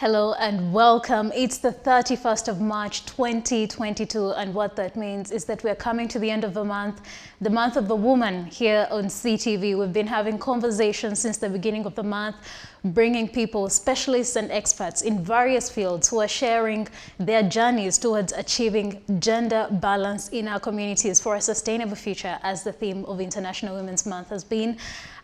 Hello and welcome. It's the 31st of March 2022, and what that means is that we're coming to the end of the month of the woman here on CTV. We've been having conversations since the beginning of the month, bringing people, specialists and experts in various fields who are sharing their journeys towards achieving gender balance in our communities for a sustainable future, as the theme of International Women's Month has been.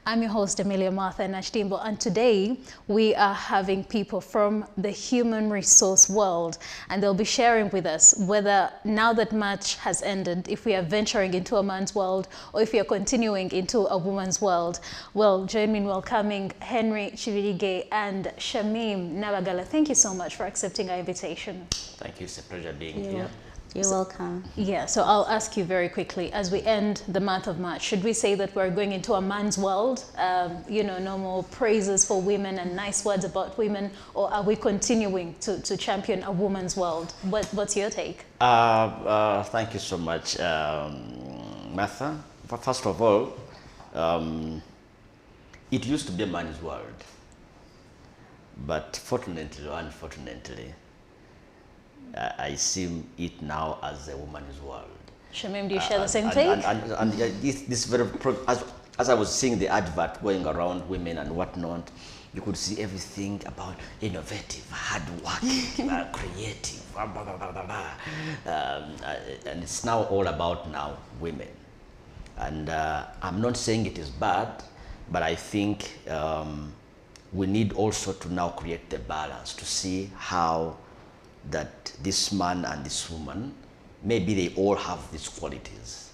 I'm your host, Amelia Nakitimbo, and today we are having people from the human resource world, and they'll be sharing with us whether now that March has ended, if we are venturing into a man's world or if we are continuing into a woman's world. Well, join me in welcoming Henry Kibirige and Shamim Nabaggala. Thank you so much for accepting our invitation. Thank you. It's a pleasure being here. You're welcome. Yeah, so I'll ask you very quickly, as we end the month of March, should we say that we're going into a man's world? No more praises for women and nice words about women, or are we continuing to champion a woman's world? What's your take? Thank you so much, Martha. First of all, it used to be a man's world, but fortunately or unfortunately, I see it now as a woman's world. Shamim, do you share the same take? And this very, as I was seeing the advert going around women and whatnot, you could see everything about innovative, hardworking, creative, blah, blah, blah, blah, blah. And it's now all about now women. And I'm not saying it is bad, but I think we need also to now create the balance to see how that this man and this woman, maybe they all have these qualities.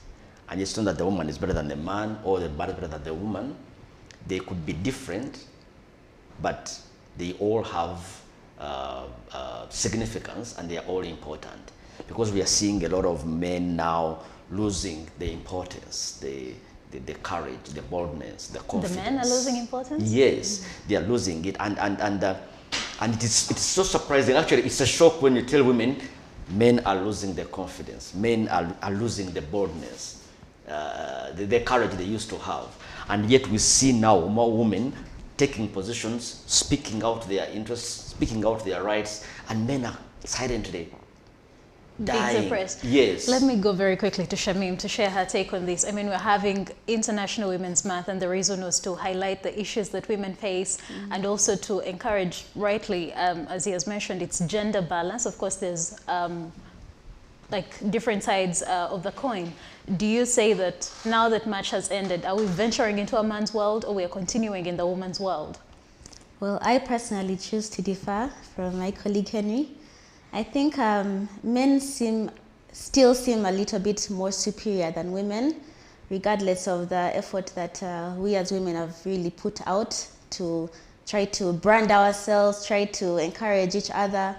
And it's not that the woman is better than the man or the man is better than the woman. They could be different, but they all have significance and they are all important. Because we are seeing a lot of men now losing the importance, the courage, the boldness, the confidence. The men are losing importance? Yes, they are losing it. And it's so surprising. Actually, it's a shock when you tell women, men are losing their confidence. Men are losing the boldness, the courage they used to have. And yet we see now more women taking positions, speaking out their interests, speaking out their rights, and men are silently dying. Being suppressed. Yes. Let me go very quickly to Shamim to share her take on this. I mean, we're having International Women's Month, and the reason was to highlight the issues that women face and also to encourage, rightly, as he has mentioned, it's gender balance. Of course, there's like different sides of the coin. Do you say that now that March has ended, are we venturing into a man's world or we are continuing in the woman's world? Well, I personally choose to differ from my colleague Henry. I think men still seem a little bit more superior than women, regardless of the effort that we as women have really put out to try to brand ourselves, try to encourage each other.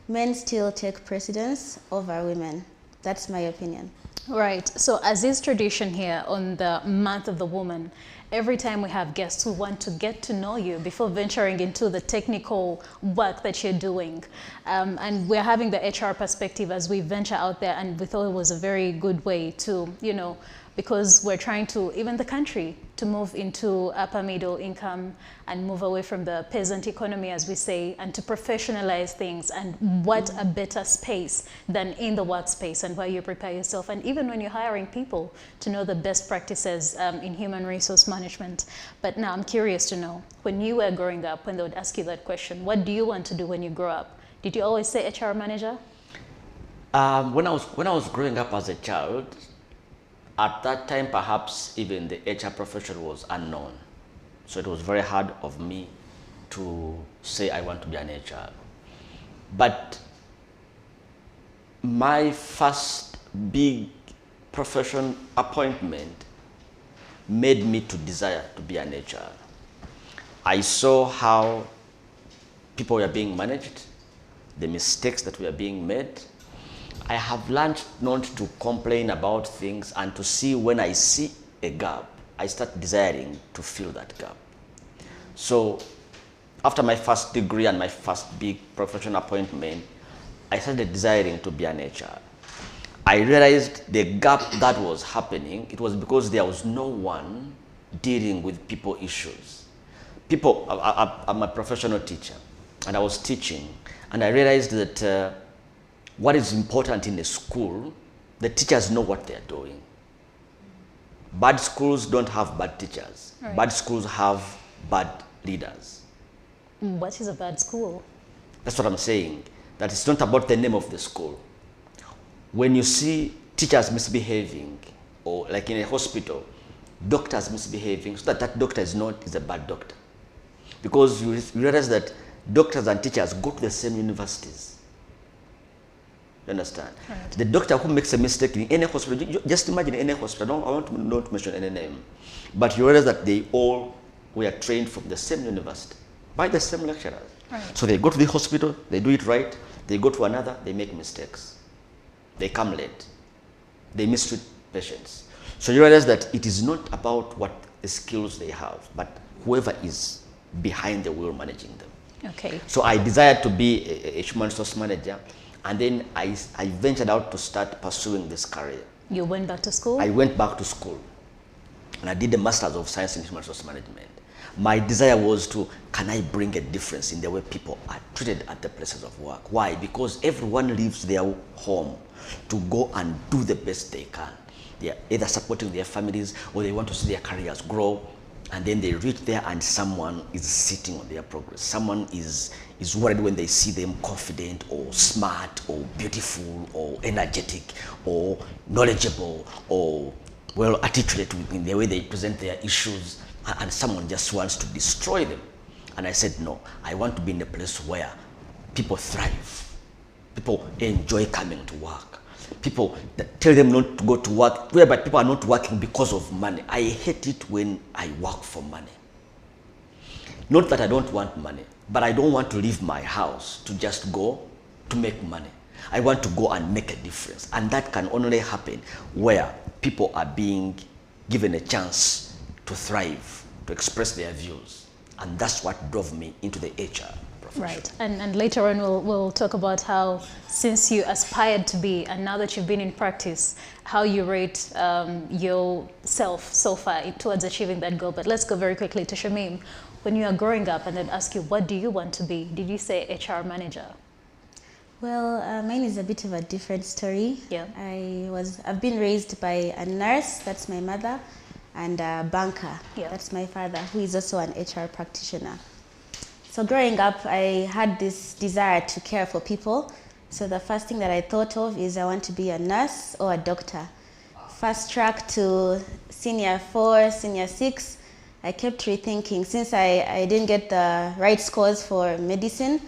Men still take precedence over women. That's my opinion. Right. So as is tradition here on the Month of the Woman, every time we have guests who want to get to know you before venturing into the technical work that you're doing. And we're having the HR perspective as we venture out there, and we thought it was a very good way to, because we're trying to, even the country, to move into upper middle income and move away from the peasant economy, as we say, and to professionalize things. And what a better space than in the workspace and where you prepare yourself. And even when you're hiring people, to know the best practices in human resource management. But now I'm curious to know, when you were growing up, when they would ask you that question, what do you want to do when you grow up? Did you always say HR manager? When I was growing up as a child, at that time, perhaps even the HR profession was unknown. So it was very hard of me to say I want to be an HR. But my first big profession appointment made me to desire to be an HR. I saw how people were being managed, the mistakes that were being made. I have learned not to complain about things and to see when I see a gap, I start desiring to fill that gap. So after my first degree and my first big professional appointment, I started desiring to be an HR. I realized the gap that was happening, it was because there was no one dealing with people issues. People, I'm a professional teacher. and I was teaching, and I realized that what is important in a school, the teachers know what they're doing. Bad schools don't have bad teachers. Right. Bad schools have bad leaders. What is a bad school? That's what I'm saying. That it's not about the name of the school. When you see teachers misbehaving, or like in a hospital, doctors misbehaving, so that doctor is a bad doctor. Because you realize that doctors and teachers go to the same universities. You understand? Right. The doctor who makes a mistake in any hospital, just imagine any hospital, I want not to mention any name, but you realize that they all were trained from the same university, by the same lecturers. Right. So they go to the hospital, they do it right, they go to another, they make mistakes. They come late. They mistreat patients. So you realize that it is not about what the skills they have, but whoever is behind the wheel managing them. Okay. So I desired to be a human resource manager, and then I ventured out to start pursuing this career. You went back to school? I went back to school, and I did the Masters of Science in Human Resource Management. My desire was to, can I bring a difference in the way people are treated at the places of work? Why? Because everyone leaves their home to go and do the best they can. They are either supporting their families, or they want to see their careers grow, and then they reach there and someone is sitting on their progress. Someone is worried when they see them confident or smart or beautiful or energetic or knowledgeable or well articulate in the way they present their issues, and someone just wants to destroy them. And I said, no, I want to be in a place where people thrive. People enjoy coming to work. People that tell them not to go to work, whereby people are not working because of money. I hate it when I work for money. Not that I don't want money, but I don't want to leave my house to just go to make money. I want to go and make a difference. And that can only happen where people are being given a chance to thrive, to express their views. And that's what drove me into the HR profession. Right, and later on we'll talk about how, since you aspired to be, and now that you've been in practice, how you rate yourself so far towards achieving that goal. But let's go very quickly to Shamim. When you are growing up and then ask you, what do you want to be? Did you say HR manager? Well, mine is a bit of a different story. Yeah. I've been raised by a nurse, that's my mother, and a banker, yeah, that's my father, who is also an HR practitioner. So growing up, I had this desire to care for people. So the first thing that I thought of is I want to be a nurse or a doctor. Fast track to senior 4, senior 6, I kept rethinking. Since I didn't get the right scores for medicine,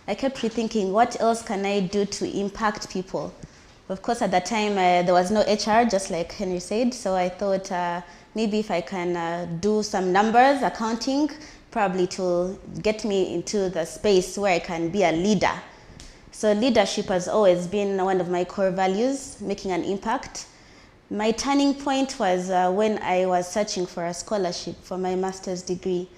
I kept rethinking, what else can I do to impact people? Of course, at that time, there was no HR, just like Henry said. So I thought maybe if I can do some numbers, accounting, probably to get me into the space where I can be a leader. So leadership has always been one of my core values, making an impact. My turning point was when I was searching for a scholarship for my master's degree.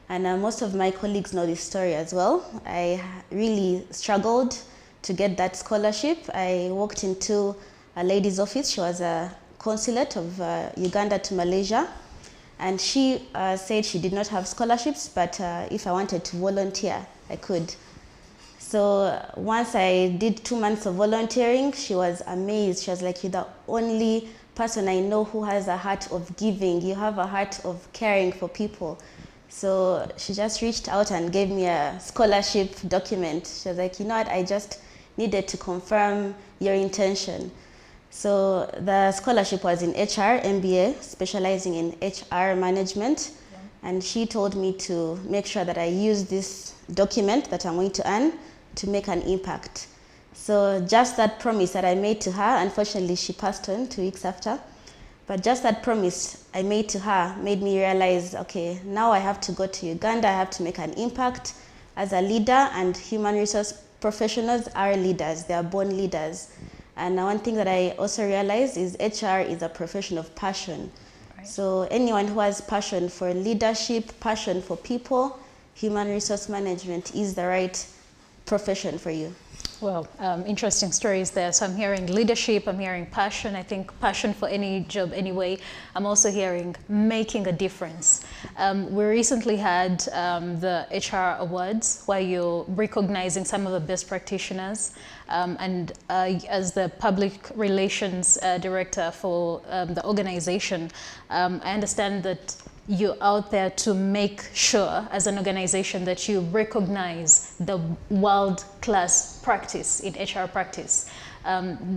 And most of my colleagues know this story as well. I really struggled to get that scholarship. I walked into a lady's office. She was a consulate of Uganda to Malaysia. And she said she did not have scholarships, but if I wanted to volunteer, I could. So once I did 2 months of volunteering, she was amazed. She was like, you're the only person I know who has a heart of giving. You have a heart of caring for people. So she just reached out and gave me a scholarship document. She was like, you know what, I just needed to confirm your intention. So the scholarship was in HR, MBA, specializing in HR management. Yeah. And she told me to make sure that I use this document that I'm going to earn to make an impact. So just that promise that I made to her, unfortunately she passed on 2 weeks after, but just that promise I made to her made me realize, okay, now I have to go to Uganda, I have to make an impact as a leader, and human resource professionals are leaders, they are born leaders. And one thing that I also realized is HR is a profession of passion. Right. So anyone who has passion for leadership, passion for people, human resource management is the right profession for you. Well, interesting stories there. So I'm hearing leadership, I'm hearing passion. I think passion for any job anyway. I'm also hearing making a difference. We recently had the HR Awards where you're recognizing some of the best practitioners. As the public relations director for the organization, I understand that you're out there to make sure as an organization that you recognize the world-class practice in HR practice.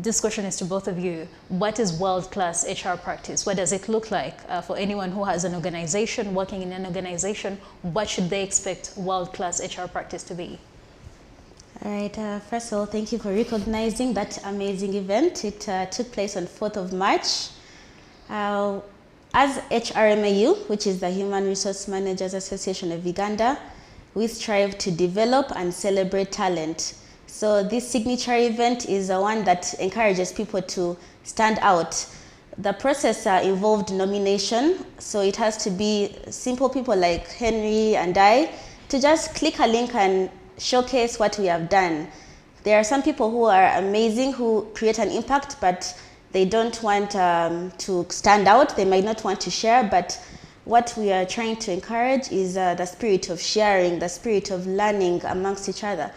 This question is to both of you. What is world-class HR practice? What does it look like for anyone who has an organization, working in an organization? What should they expect world-class HR practice to be? All right, first of all, thank you for recognizing that amazing event. It took place on 4th of March. As HRMAU, which is the Human Resource Managers Association of Uganda, we strive to develop and celebrate talent. So this signature event is the one that encourages people to stand out. The process involved nomination, so it has to be simple people like Henry and I to just click a link and showcase what we have done. There are some people who are amazing, who create an impact, but they don't want to stand out. They might not want to share, but what we are trying to encourage is the spirit of sharing, the spirit of learning amongst each other,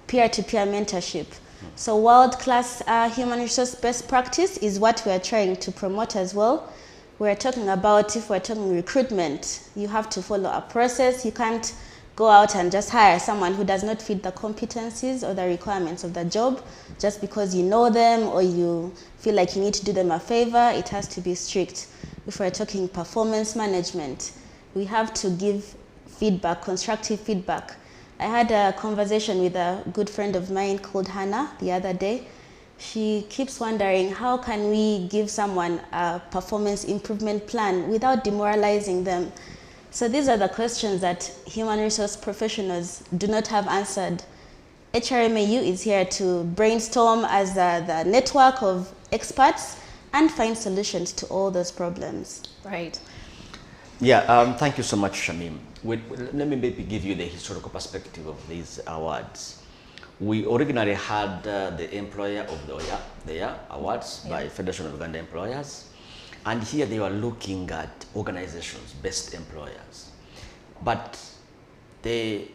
peer-to-peer mentorship. So world-class human resource best practice is what we are trying to promote as well. We're talking about, if we're talking recruitment, you have to follow a process. You can't go out and just hire someone who does not fit the competencies or the requirements of the job just because you know them or you feel like you need to do them a favor. It has to be strict. If we're talking performance management, we have to give feedback, constructive feedback. I had a conversation with a good friend of mine called Hannah the other day. She keeps wondering, how can we give someone a performance improvement plan without demoralizing them? So these are the questions that human resource professionals do not have answered. HRMAU is here to brainstorm as the network of experts and find solutions to all those problems. Right. Yeah, thank you so much, Shamim. Let me maybe give you the historical perspective of these awards. We originally had the Employer of the Year Awards by Federation of Uganda Employers. And here they were looking at organizations, best employers. But the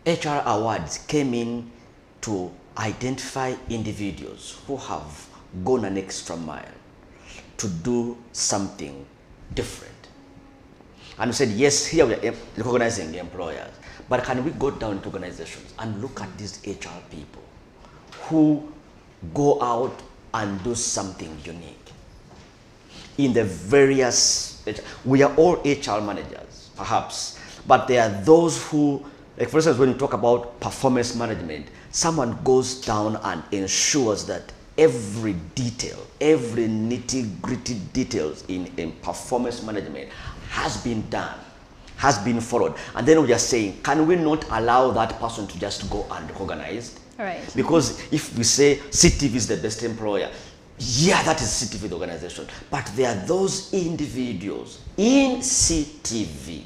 HR awards came in to identify individuals who have gone an extra mile to do something different. And we said, yes, here we are recognizing employers, but can we go down to organizations and look at these HR people who go out and do something unique? In the various, we are all HR managers, perhaps, but there are those who, like for instance, when you talk about performance management, someone goes down and ensures that every detail, every nitty-gritty details in performance management has been done, has been followed. And then we are saying, can we not allow that person to just go unrecognized? Right. Because if we say CTV is the best employer, yeah, that is CTV, the organization. But there are those individuals in CTV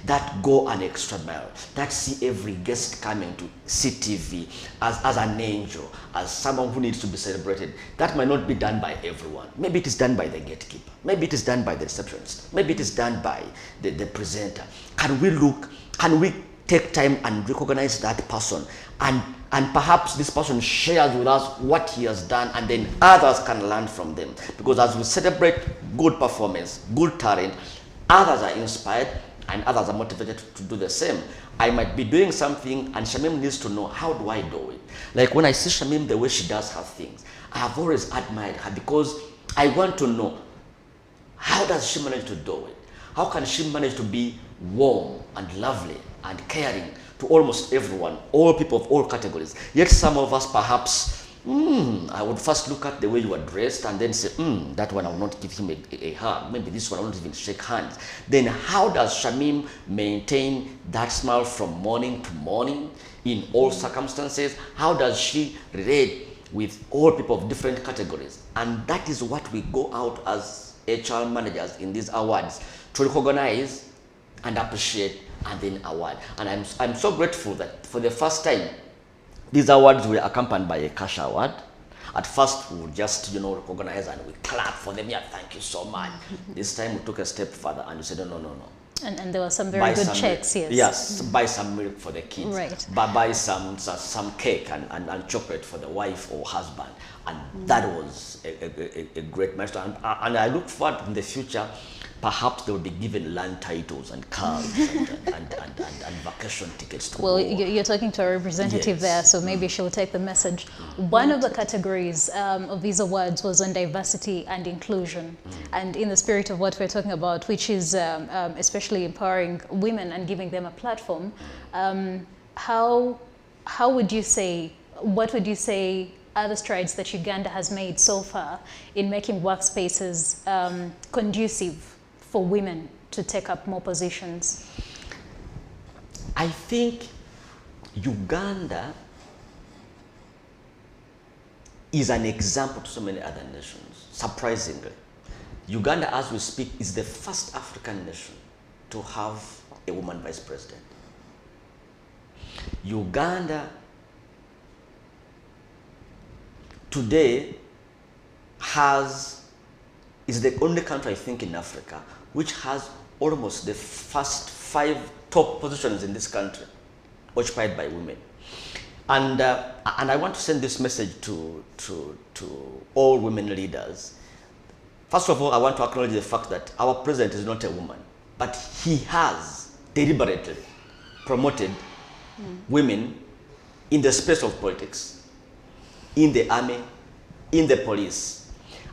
that go an extra mile, that see every guest coming to CTV as an angel, as someone who needs to be celebrated. That might not be done by everyone. Maybe it is done by the gatekeeper. Maybe it is done by the receptionist. Maybe it is done by the presenter. Can we take time and recognize that person, and perhaps this person shares with us what he has done, and then others can learn from them. Because as we celebrate good performance, good talent, others are inspired and others are motivated to do the same. I might be doing something and Shamim needs to know, how do I do it? Like when I see Shamim, the way she does her things, I have always admired her because I want to know, how does she manage to do it? How can she manage to be warm and lovely and caring to almost everyone, all people of all categories? Yet some of us perhaps, I would first look at the way you are dressed and then say, that one I will not give him a hug. Maybe this one I will not even shake hands. Then how does Shamim maintain that smile from morning to morning in all circumstances? How does she relate with all people of different categories? And that is what we go out as HR managers in these awards to recognize and appreciate and then award. And I'm so grateful that for the first time, These awards were accompanied by a cash award. At first, we would just, recognize and we clap for them. Yeah, thank you so much. This time, we took a step further and we said, no. And there were some very good checks, yes. Yes, buy some milk for the kids. Right. Buy some cake and chocolate for the wife or husband. And that was a great milestone. And I look forward in the future, perhaps they will be given land titles and cars and vacation tickets to Well, go. you're talking to a representative there, so maybe she'll take the message. One of the categories of these awards was on diversity and inclusion. And in the spirit of what we're talking about, which is especially empowering women and giving them a platform, how would you say, what would you say are the strides that Uganda has made so far in making workspaces conducive for women to take up more positions? I think Uganda is an example to so many other nations, surprisingly. Uganda, as we speak, is the first African nation to have a woman vice president. Uganda today is the only country, I think, in Africa which has almost the first 5 top positions in this country occupied by women. And I want to send this message to all women leaders. First of all, I want to acknowledge the fact that our president is not a woman, but he has deliberately promoted women in the space of politics, in the army, in the police.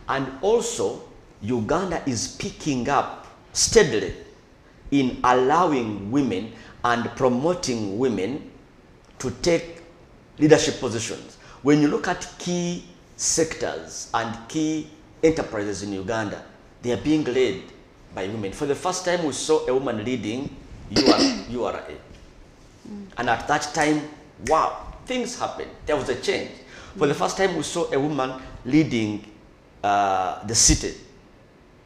And also, Uganda is picking up steadily in allowing women and promoting women to take leadership positions. When you look at key sectors and key enterprises in Uganda, they are being led by women. For the first time, we saw a woman leading URA. And at that time, wow, things happened. There was a change. For the first time, we saw a woman leading the city,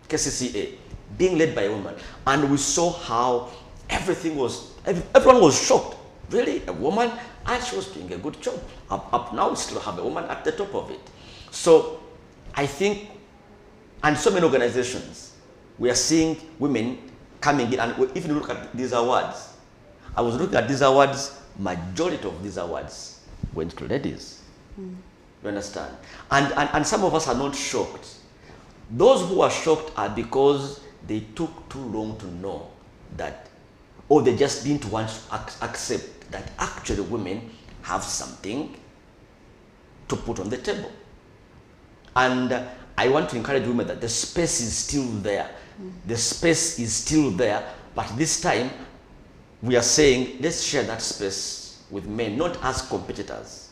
KCCA, being led by a woman. And we saw how everyone was shocked. Really, a woman, and she was doing a good job. Up now, we still have a woman at the top of it. So I think, and so many organizations, we are seeing women coming in. And if you look at these awards, I was looking at these awards, majority of these awards went to ladies. You understand? And some of us are not shocked. Those who are shocked are because they took too long to know that, or they just didn't want to accept that actually women have something to put on the table. And I want to encourage women that the space is still there. The space is still there, but this time we are saying, let's share that space with men, not as competitors.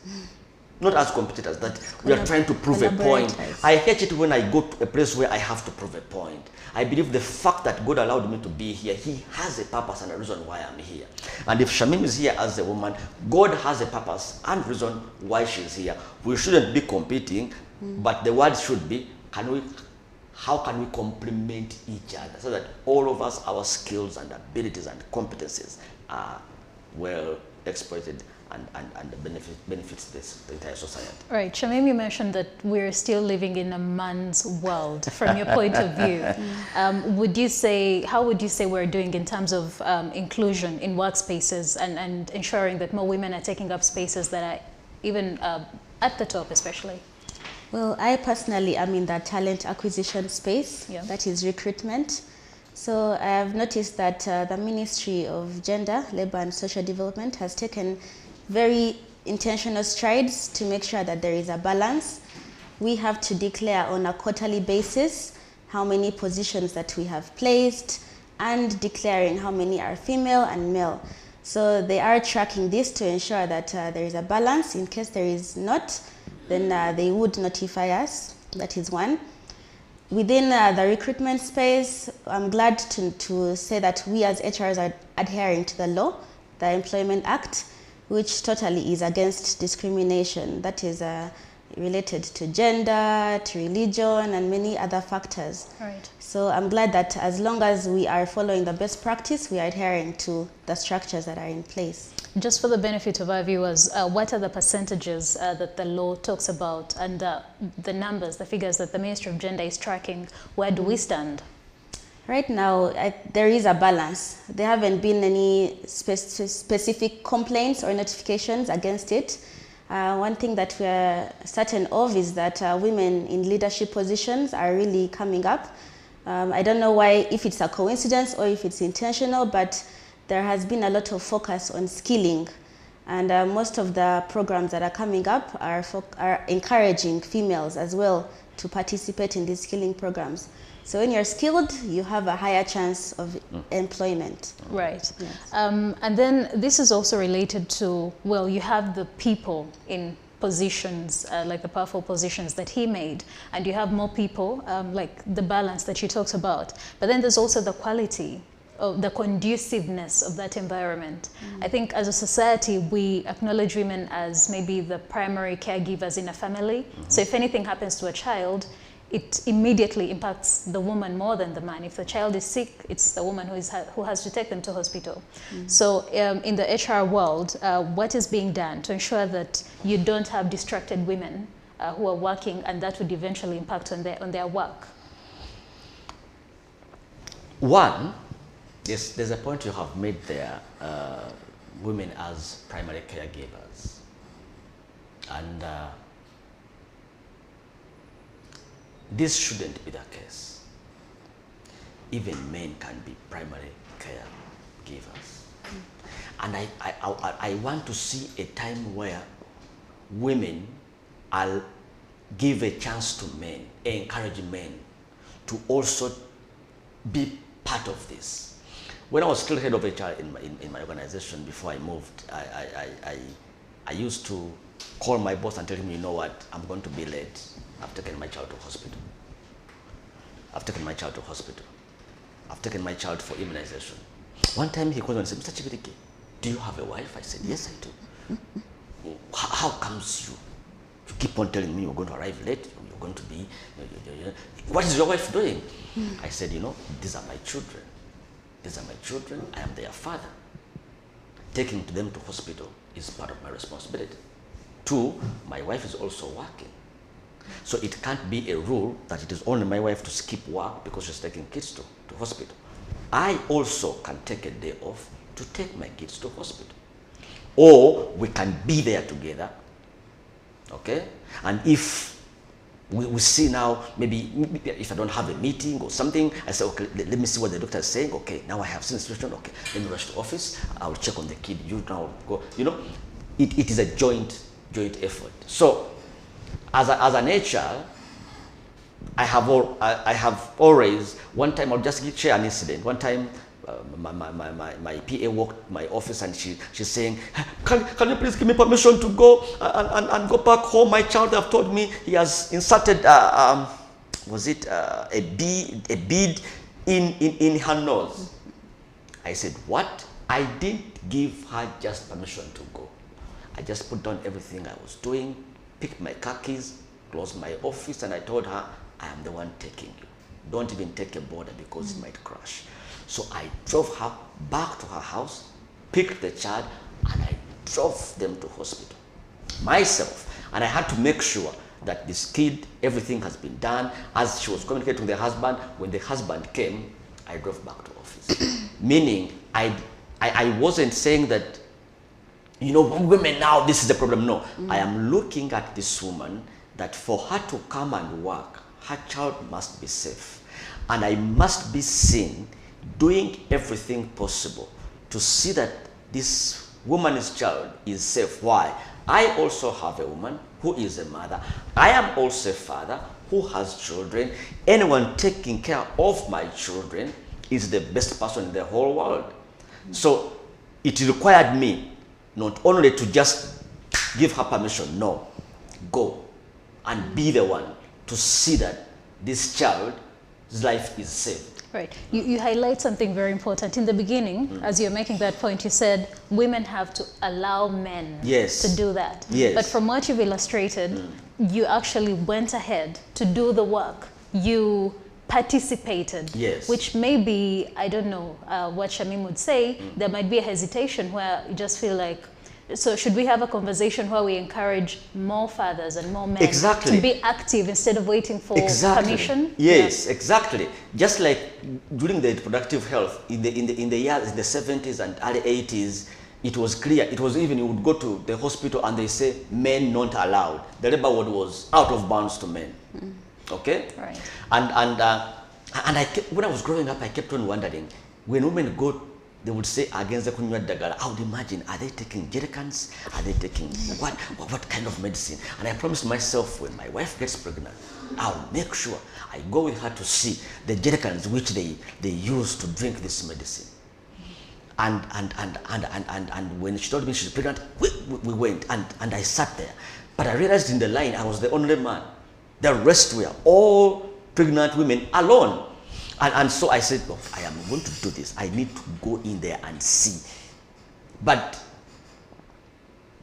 Not as competitors, that we are trying to prove a point. I hate it when I go to a place where I have to prove a point. I believe the fact that God allowed me to be here, He has a purpose and a reason why I'm here. And if Shamim is here as a woman, God has a purpose and reason why she's here. We shouldn't be competing, but the word should be, how can we complement each other so that all of us, our skills and abilities and competencies are well exploited and benefits the entire society. Right, Shamim, you mentioned that we're still living in a man's world. From your point of view, how would you say we're doing in terms of inclusion in workspaces and ensuring that more women are taking up spaces that are even at the top, especially? Well, I personally am in the talent acquisition space, that is recruitment. So I have noticed that the Ministry of Gender, Labour and Social Development has taken very intentional strides to make sure that there is a balance. We have to declare on a quarterly basis how many positions that we have placed and declaring how many are female and male. So they are tracking this to ensure that there is a balance. In case there is not, then they would notify us. That is one. Within the recruitment space, I'm glad to say that we as HRs are adhering to the law, the Employment Act, which totally is against discrimination. That is related to gender, to religion, and many other factors. Right. So I'm glad that as long as we are following the best practice, we are adhering to the structures that are in place. just for the benefit of our viewers, what are the percentages that the law talks about, and the numbers, the figures that the Ministry of Gender is tracking? Where do we stand? Right now, there is a balance. There haven't been any specific complaints or notifications against it. One thing that we are certain of is that women in leadership positions are really coming up. I don't know why, if it's a coincidence or if it's intentional, but there has been a lot of focus on skilling. And most of the programs that are coming up are encouraging females as well to participate in these skilling programs. So when you're skilled, you have a higher chance of employment. Right. Yes. And then this is also related to, well, you have the people in positions, like the powerful positions that he made, and you have more people, like the balance that you talked about. But then there's also the quality, of the conduciveness of that environment. I think as a society, we acknowledge women as maybe the primary caregivers in a family. So if anything happens to a child, it immediately impacts the woman more than the man. If the child is sick, it's the woman who has to take them to hospital. So in the HR world, what is being done to ensure that you don't have distracted women who are working, and that would eventually impact on their work? One, there's a point you have made there, women as primary caregivers. And this shouldn't be the case. Even men can be primary caregivers. And I want to see a time where women will give a chance to men, encourage men to also be part of this. When I was still head of HR in my organization before I moved, I used to call my boss and tell him, you know what, I'm going to be late. I've taken my child to hospital. I've taken my child to hospital. I've taken my child for immunization. One time he called me and said, Mr. Kibirige, do you have a wife? I said, yes, I do. How comes you keep on telling me you're going to arrive late, you're going to be, what is your wife doing? I said, you know, these are my children. These are my children. I am their father. Taking them to hospital is part of my responsibility. Two, my wife is also working. So it can't be a rule that it is only my wife to skip work because she's taking kids to hospital. I also can take a day off to take my kids to hospital. Or we can be there together, okay? And if we see now, maybe if I don't have a meeting or something, I say, okay, let me see what the doctor is saying. Okay, now I have seen the situation. Okay, let me rush to office. I will check on the kid. You now go. You know, it is a joint effort. So, as an HR, I have always, one time I'll just share an incident. One time, my PA walked my office and she's saying, can you please give me permission to go and go back home? My child have told me he has inserted was it a bead in her nose. I said, what? I didn't give her just permission to go. I just put down everything I was doing, picked my car keys, closed my office, and I told her, I am the one taking you. Don't even take a border because it might crash. So I drove her back to her house, picked the child, and I drove them to hospital myself. And I had to make sure that this kid, everything has been done. As she was communicating with the husband, when the husband came, I drove back to office. Meaning, I wasn't saying that, you know, women now, this is the problem. No, I am looking at this woman that for her to come and work, her child must be safe. And I must be seen doing everything possible to see that this woman's child is safe. Why? I also have a woman who is a mother. I am also a father who has children. Anyone taking care of my children is the best person in the whole world. So it required me not only to just give her permission, no, go and be the one to see that this child's life is saved. Right. You highlight something very important. In the beginning, as you're making that point, you said women have to allow men to do that. Yes. But from what you've illustrated, you actually went ahead to do the work. You participated, yes, which may be, I don't know what Shamim would say, there might be a hesitation where you just feel like, so should we have a conversation where we encourage more fathers and more men exactly. to be active instead of waiting for exactly. permission? Yes, exactly. Just like during the reproductive health in the years in the 70s and early 80s, it was clear. It was even, you would go to the hospital and they say men not allowed. The labor ward was out of bounds to men. Okay. Right. And I kept, when I was growing up, I kept on wondering, when women go, they would say against the kunywa dagala. I would imagine, are they taking jerrycans? Are they taking what kind of medicine? And I promised myself, when my wife gets pregnant, I'll make sure I go with her to see the jerrycans which they use to drink this medicine. And when she told me she's pregnant, we went and I sat there. But I realized in the line I was the only man. The rest were all pregnant women alone. And so I said, look, I am going to do this. I need to go in there and see. But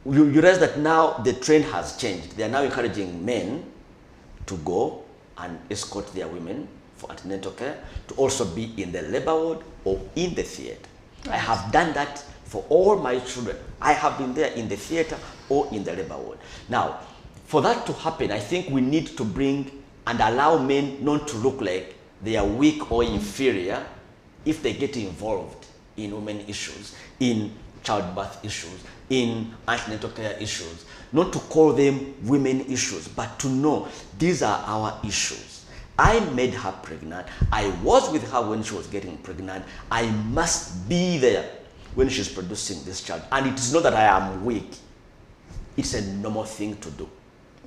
you realize that now the trend has changed. They are now encouraging men to go and escort their women for antenatal care, to also be in the labor ward or in the theater. Right. I have done that for all my children. I have been there in the theater or in the labor ward. Now, for that to happen, I think we need to bring and allow men not to look like they are weak or inferior if they get involved in women issues, in childbirth issues, in antenatal care issues. Not to call them women issues, but to know these are our issues. I made her pregnant. I was with her when she was getting pregnant. I must be there when she's producing this child. And it is not that I am weak. It's a normal thing to do.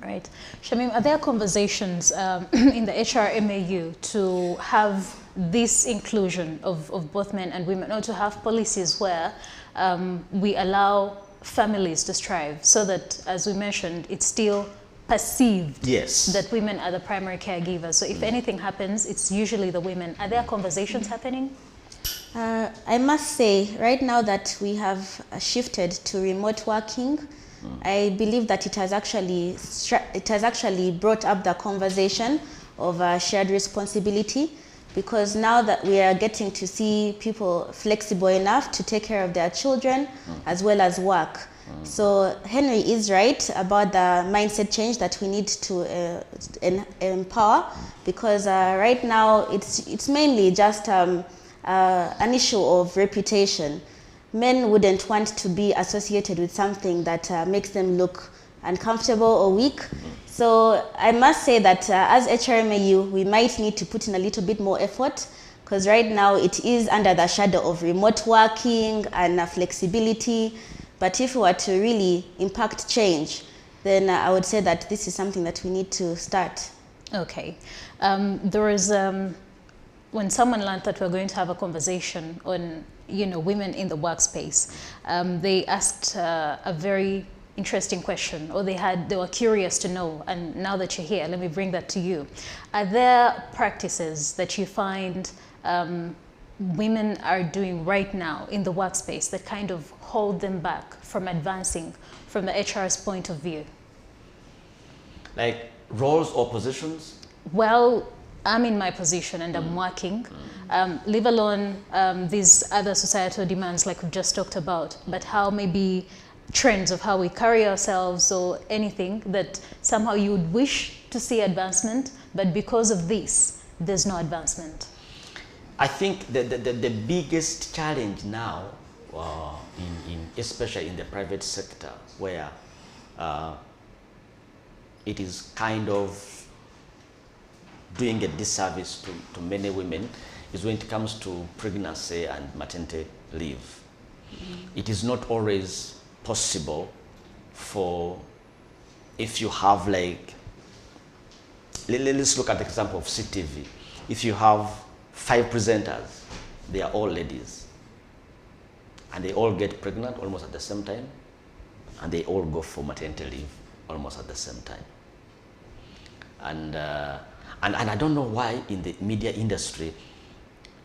Right. Shamim, are there conversations in the HRMAU to have this inclusion of both men and women, or to have policies where we allow families to strive so that, as we mentioned, it's still perceived yes. that women are the primary caregivers. So if anything happens, it's usually the women. Are there conversations happening? I must say, right now that we have shifted to remote working, I believe that it has actually brought up the conversation of shared responsibility, because now that we are getting to see people flexible enough to take care of their children as well as work. So Henry is right about the mindset change that we need to empower, because right now it's mainly just an issue of reputation. Men wouldn't want to be associated with something that makes them look uncomfortable or weak. So I must say that as HRMAU, we might need to put in a little bit more effort, because right now it is under the shadow of remote working and flexibility. But if we were to really impact change, then I would say that this is something that we need to start. Okay. There is, when someone learned that we're going to have a conversation on women in the workspace, they asked a very interesting question, or they were curious to know, and now that you're here, let me bring that to you. Are there practices that you find women are doing right now in the workspace that kind of hold them back from advancing from the HR's point of view? Like roles or positions? Well, I'm in my position and I'm working, leave alone these other societal demands like we've just talked about, but how maybe trends of how we carry ourselves or anything that somehow you would wish to see advancement, but because of this, there's no advancement. I think the biggest challenge now, especially in the private sector, where it is kind of doing a disservice to many women, is when it comes to pregnancy and maternity leave. It is not always possible for, if you have like, let's look at the example of CTV. If you have 5 presenters, they are all ladies, and they all get pregnant almost at the same time, and they all go for maternity leave almost at the same time. And I don't know why in the media industry,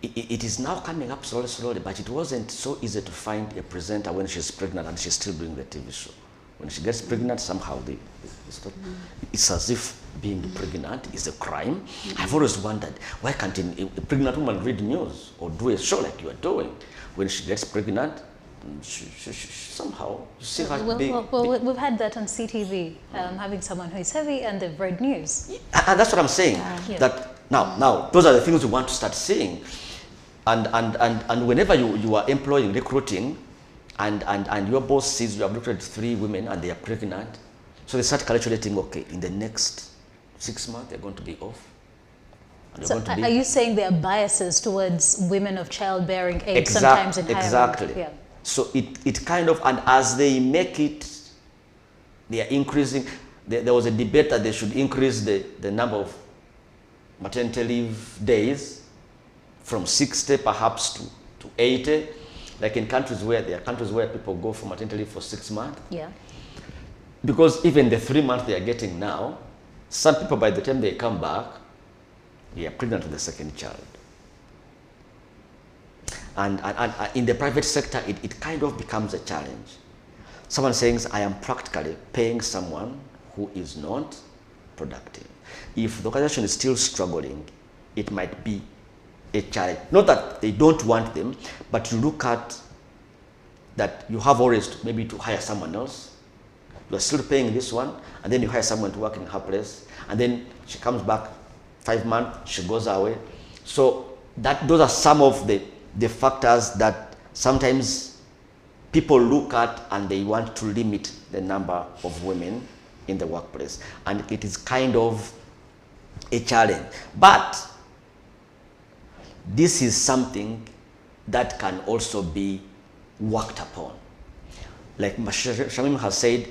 it is now coming up slowly, but it wasn't so easy to find a presenter when she's pregnant and she's still doing the TV show. When she gets pregnant, somehow It's as if being pregnant is a crime. I've always wondered, why can't a pregnant woman read news or do a show like you are doing? When she gets pregnant, she somehow you see her we've had that on CTV, having someone who is heavy and they've read news. And that's what I'm saying. That now those are the things we want to start seeing. And whenever you are employing, recruiting, and your boss sees you have looked at 3 women and they are pregnant, so they start calculating, okay, in the next 6 months they're going to be off. So are you saying there are biases towards women of childbearing age sometimes in hiring? Exactly. Yeah. So it kind of, and as they make it, they are increasing. There was a debate that they should increase the number of maternity leave days from 60 perhaps to 80. Like in countries where there are countries where people go for maternity leave for 6 months. Yeah. Because even the 3 months they are getting now, some people by the time they come back, they are pregnant with the second child. And in the private sector, it kind of becomes a challenge. Someone saying, I am practically paying someone who is not productive. If the organization is still struggling, it might be a challenge. Not that they don't want them, but you look at that you have always maybe to hire someone else. You are still paying this one, and then you hire someone to work in her place, and then she comes back 5 months, she goes away. So those are some of the factors that sometimes people look at and they want to limit the number of women in the workplace. And it is kind of a challenge. But this is something that can also be worked upon. Like Shamim has said,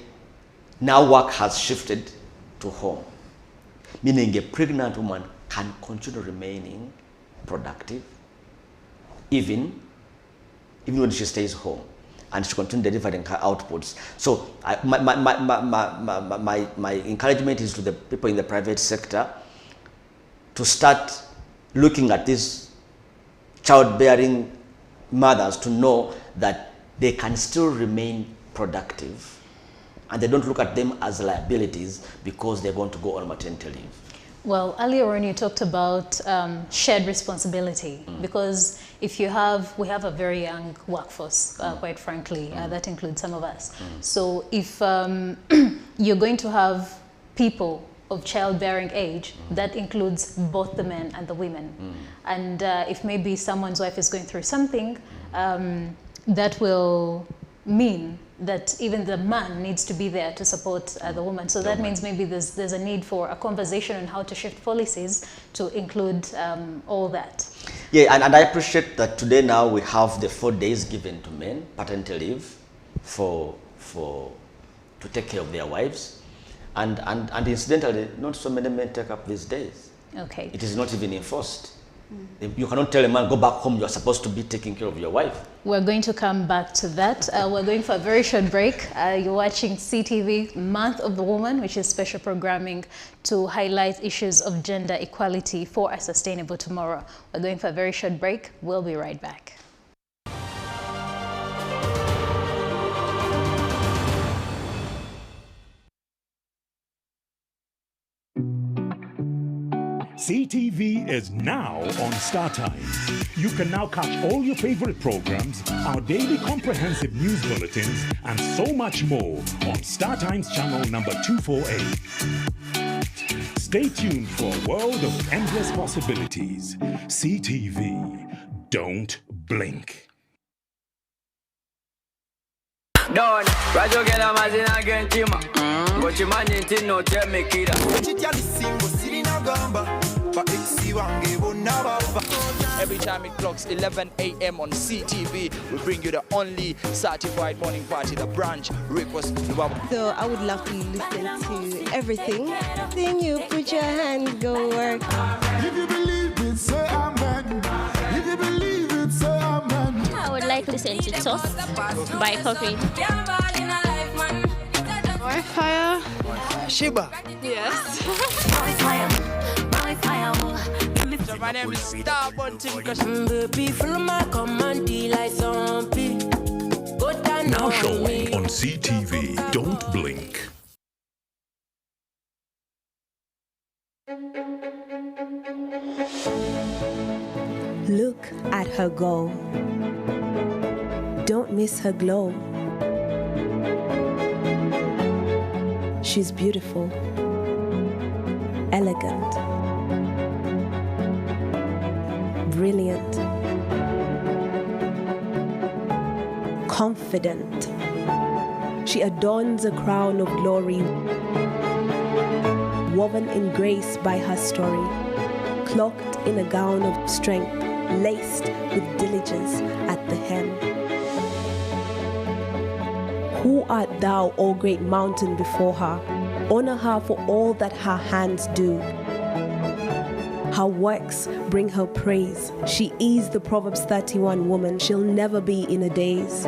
now work has shifted to home, meaning a pregnant woman can continue remaining productive even when she stays home, and she continues delivering her outputs. So my encouragement is to the people in the private sector to start looking at these childbearing mothers to know that they can still remain productive, and they don't look at them as liabilities because they're going to go on maternity leave. Well, earlier on you talked about shared responsibility, because we have a very young workforce, quite frankly, that includes some of us. So if you're going to have people of childbearing age, that includes both the men and the women. And if maybe someone's wife is going through something, that will mean that even the man needs to be there to support the woman. So that means maybe there's a need for a conversation on how to shift policies to include all that. Yeah, and I appreciate that today now we have the 4 days given to men, paternity leave, to take care of their wives. And incidentally, not so many men take up these days. Okay. It is not even enforced. You cannot tell a man, go back home, you are supposed to be taking care of your wife. We're going to come back to that. We're going for a very short break. You're watching CTV Month of the Woman, which is special programming to highlight issues of gender equality for a sustainable tomorrow. We're going for a very short break. We'll be right back. CTV is now on StarTimes. You can now catch all your favorite programs, our daily comprehensive news bulletins, and so much more on StarTimes channel number 248. Stay tuned for a world of endless possibilities. CTV. Don't blink. Don, Rajo get a mazina again, Tima. But you man didn't know, tell me, kid. Every time it clocks 11 a.m. on CTV, we bring you the only certified morning party, the branch request. So I would love to listen to everything. Then you put your hands, go work. If you believe it, say amen. If you believe it, say amen. I would like to listen to SOFOS by Coffee. Fire. Shiba. Yes. So my name is Star Bunting. Now showing on CTV. Don't blink. Look at her go. Don't miss her glow. She's beautiful, elegant, brilliant, confident. She adorns a crown of glory, woven in grace by her story, cloaked in a gown of strength, laced with diligence at the hem. Who art thou, O great mountain, before her? Honor her for all that her hands do. Her works bring her praise. She is the Proverbs 31 woman. She'll never be in a daze.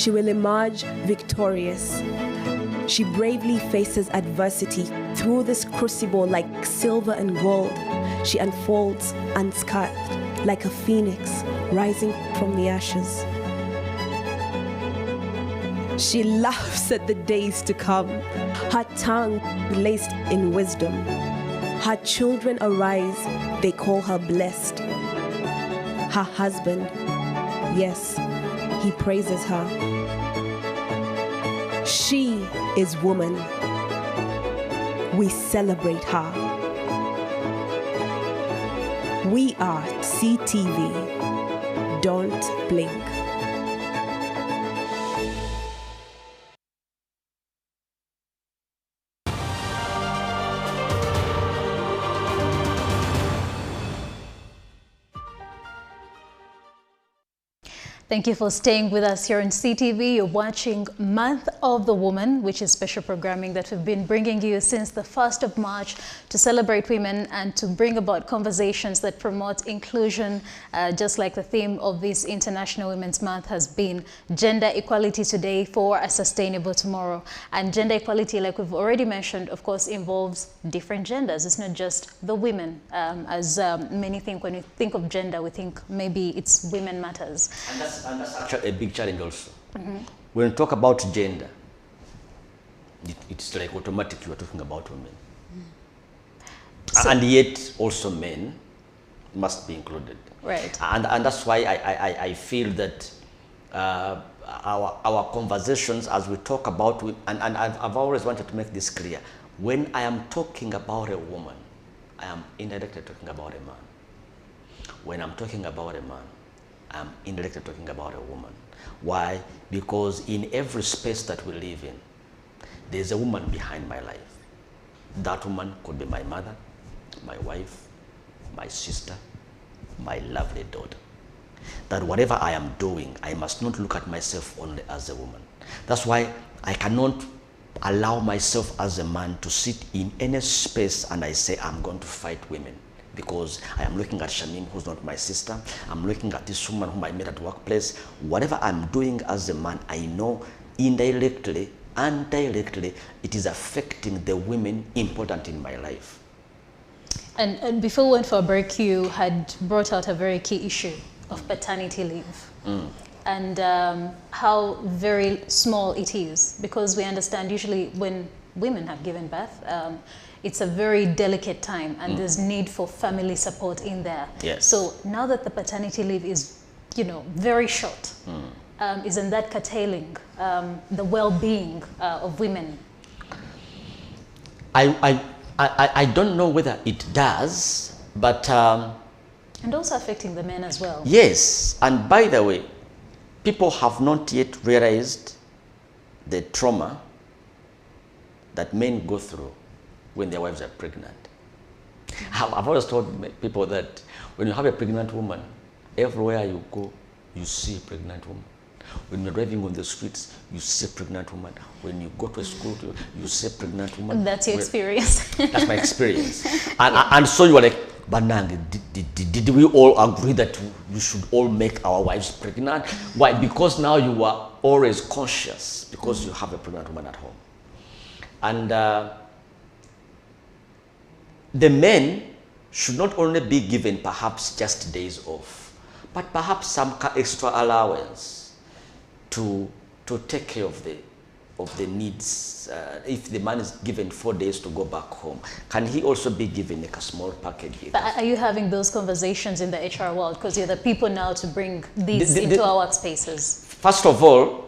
She will emerge victorious. She bravely faces adversity. Through this crucible like silver and gold, she unfolds unscathed like a phoenix rising from the ashes. She laughs at the days to come, her tongue laced in wisdom. Her children arise, they call her blessed. Her husband, yes, he praises her. She is woman. We celebrate her. We are CTV. Don't blink. Thank you for staying with us here on CTV. You're watching Month of the Woman, which is special programming that we've been bringing you since the 1st of March to celebrate women and to bring about conversations that promote inclusion, just like the theme of this International Women's Month has been gender equality today for a sustainable tomorrow. And gender equality, like we've already mentioned, of course, involves different genders. It's not just the women, as many think. When you think of gender, we think maybe it's women matters. And that's actually a big challenge also. When you talk about gender, it's like automatic you are talking about women. And yet also men must be included. Right. And that's why I feel that our conversations as we talk about, and I've always wanted to make this clear, when I am talking about a woman, I am indirectly talking about a man. When I'm talking about a man, I'm indirectly talking about a woman. Why? Because in every space that we live in, there's a woman behind my life. That woman could be my mother, my wife, my sister, my lovely daughter. That whatever I am doing, I must not look at myself only as a woman. That's why I cannot allow myself as a man to sit in any space and I say I'm going to fight women. Because I am looking at Shamim, who's not my sister. I'm looking at this woman whom I met at workplace. Whatever I'm doing as a man, I know indirectly and directly it is affecting the women important in my life. And before we went for a break, you had brought out a very key issue of paternity leave. And how very small it is, because we understand usually when women have given birth, it's a very delicate time and there's need for family support in there. Yes. So now that the paternity leave is, very short, isn't that curtailing the well-being of women? I don't know whether it does, but... and also affecting the men as well. Yes, and by the way, people have not yet realized the trauma that men go through when their wives are pregnant. I've always told people that when you have a pregnant woman, everywhere you go, you see a pregnant woman. When you're driving on the streets, you see a pregnant woman. When you go to a school, you see a pregnant woman. That's your experience. That's my experience. And so you are like, Banang, did we all agree that we should all make our wives pregnant? Why? Because now you are always conscious because you have a pregnant woman at home. And the men should not only be given perhaps just days off, but perhaps some extra allowance to take care of of the needs. If the man is given 4 days to go back home, can he also be given like a small package? But are you having those conversations in the HR world? Because you're the people now to bring these into our workspaces. First of all,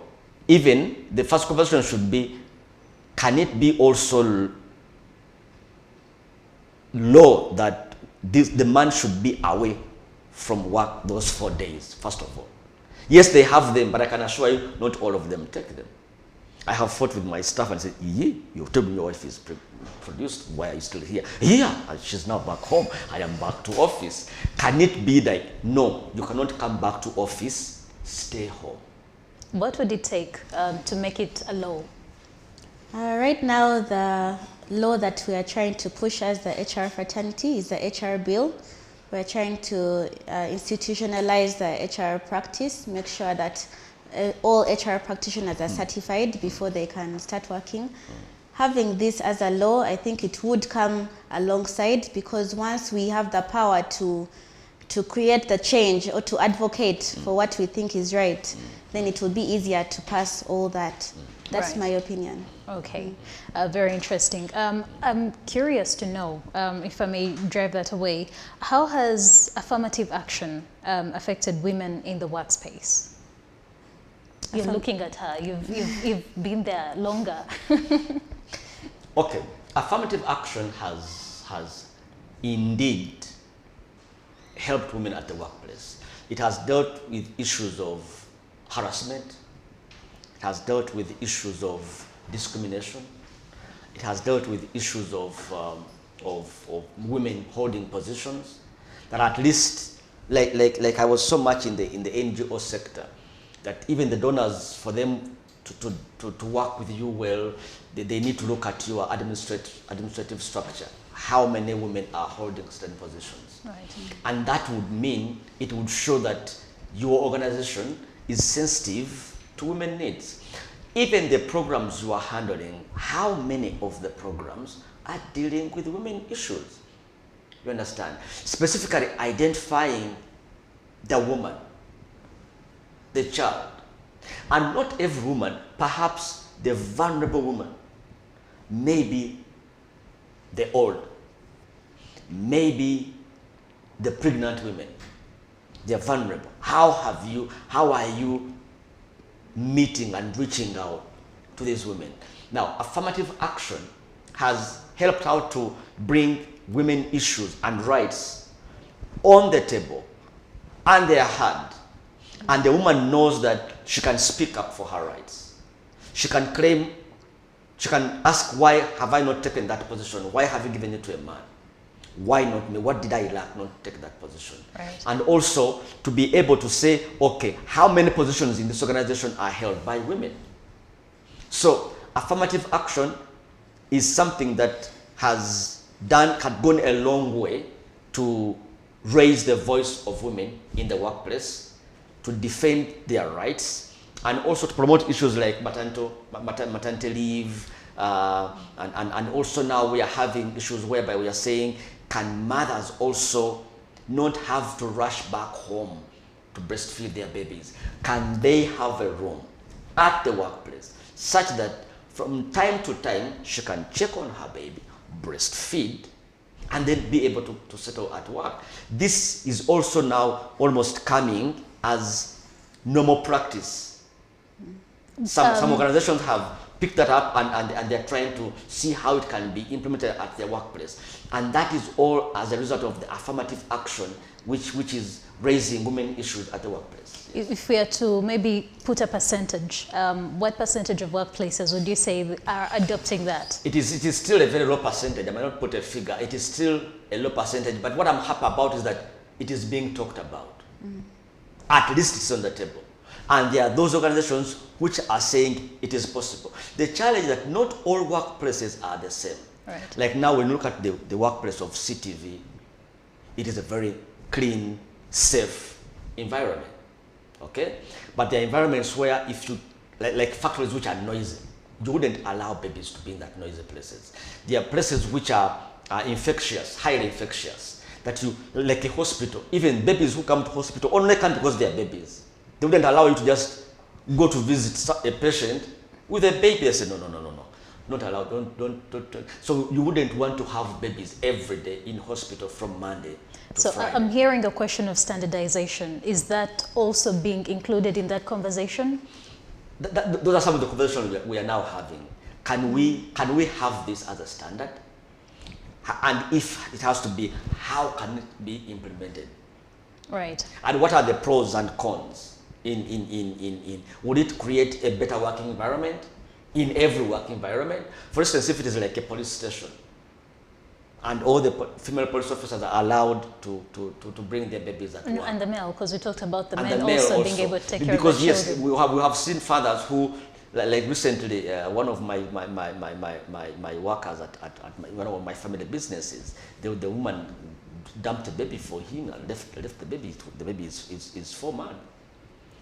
even the first conversation should be, can it be also law that the man should be away from work those 4 days, first of all? Yes, they have them, but I can assure you, not all of them take them. I have fought with my staff and said, yeah, you told me your wife is produced, why are you still here? Yeah, and she's now back home, I am back to office. Can it be that, no, you cannot come back to office, stay home? What would it take to make it a law? Right now, the law that we are trying to push as the HR fraternity is the HR bill. We're trying to institutionalize the HR practice, make sure that all HR practitioners are certified before they can start working. Having this as a law, I think it would come alongside, because once we have the power to create the change or to advocate for what we think is right, then it will be easier to pass all that. That's Right. my opinion. Okay, very interesting. I'm curious to know, if I may drive that away, how has affirmative action affected women in the workspace? You're looking at her, you've been there longer. Okay, affirmative action has indeed helped women at the workplace. It has dealt with issues of harassment. It has dealt with issues of discrimination. It has dealt with issues of women holding positions that, at least, like I was so much in the NGO sector, that even the donors, for them to work with you well, they need to look at your administrative structure. How many women are holding certain positions? Right. And that would mean, it would show that your organization is sensitive to women's needs. Even the programs you are handling, how many of the programs are dealing with women issues? You understand? Specifically identifying the woman, the child. And not every woman, perhaps the vulnerable woman, maybe the old, maybe the pregnant women, they're vulnerable. How are you meeting and reaching out to these women? Now, affirmative action has helped out to bring women issues and rights on the table, and they are heard. And the woman knows that she can speak up for her rights. She can claim, she can ask, why have I not taken that position? Why have you given it to a man? Why not me? What did I lack not to take that position? Right. And also to be able to say, okay, how many positions in this organization are held by women? So affirmative action is something that had gone a long way to raise the voice of women in the workplace, to defend their rights, and also to promote issues like maternity leave, and also now we are having issues whereby we are saying, can mothers also not have to rush back home to breastfeed their babies? Can they have a room at the workplace such that from time to time she can check on her baby, breastfeed, and then be able to settle at work? This is also now almost coming as normal practice. Some organizations have picked that up and they're trying to see how it can be implemented at their workplace. And that is all as a result of the affirmative action, which is raising women issues at the workplace. Yes. If we are to maybe put a percentage, what percentage of workplaces would you say are adopting that? It is still a very low percentage. I might not put a figure. It is still a low percentage. But what I'm happy about is that it is being talked about. At least it's on the table. And there are those organizations which are saying it is possible. The challenge is that not all workplaces are the same. Right. Like now when you look at the workplace of CTV, it is a very clean, safe environment. Okay? But there are environments where if you, like factories which are noisy, you wouldn't allow babies to be in that noisy places. There are places which are infectious, highly infectious, that you, like a hospital, even babies who come to hospital only come because they are babies. They wouldn't allow you to just go to visit a patient With a baby, they say, no, not allowed, don't. So you wouldn't want to have babies every day in hospital from Monday to So Friday. I'm hearing a question of standardization. Is that also being included in that conversation? Those are some of the conversations we are now having. Can we have this as a standard? And if it has to be, how can it be implemented? Right. And what are the pros and cons? Would it create a better working environment in every work environment? For instance, if it is like a police station, and all the female police officers are allowed to bring their babies at work. And the male, because we talked about the And men the male also being able to take care of because their yes, children. we have seen fathers who, like recently, one of my workers at one of my family businesses, the woman dumped a baby for him and left the baby. The baby is 4 months,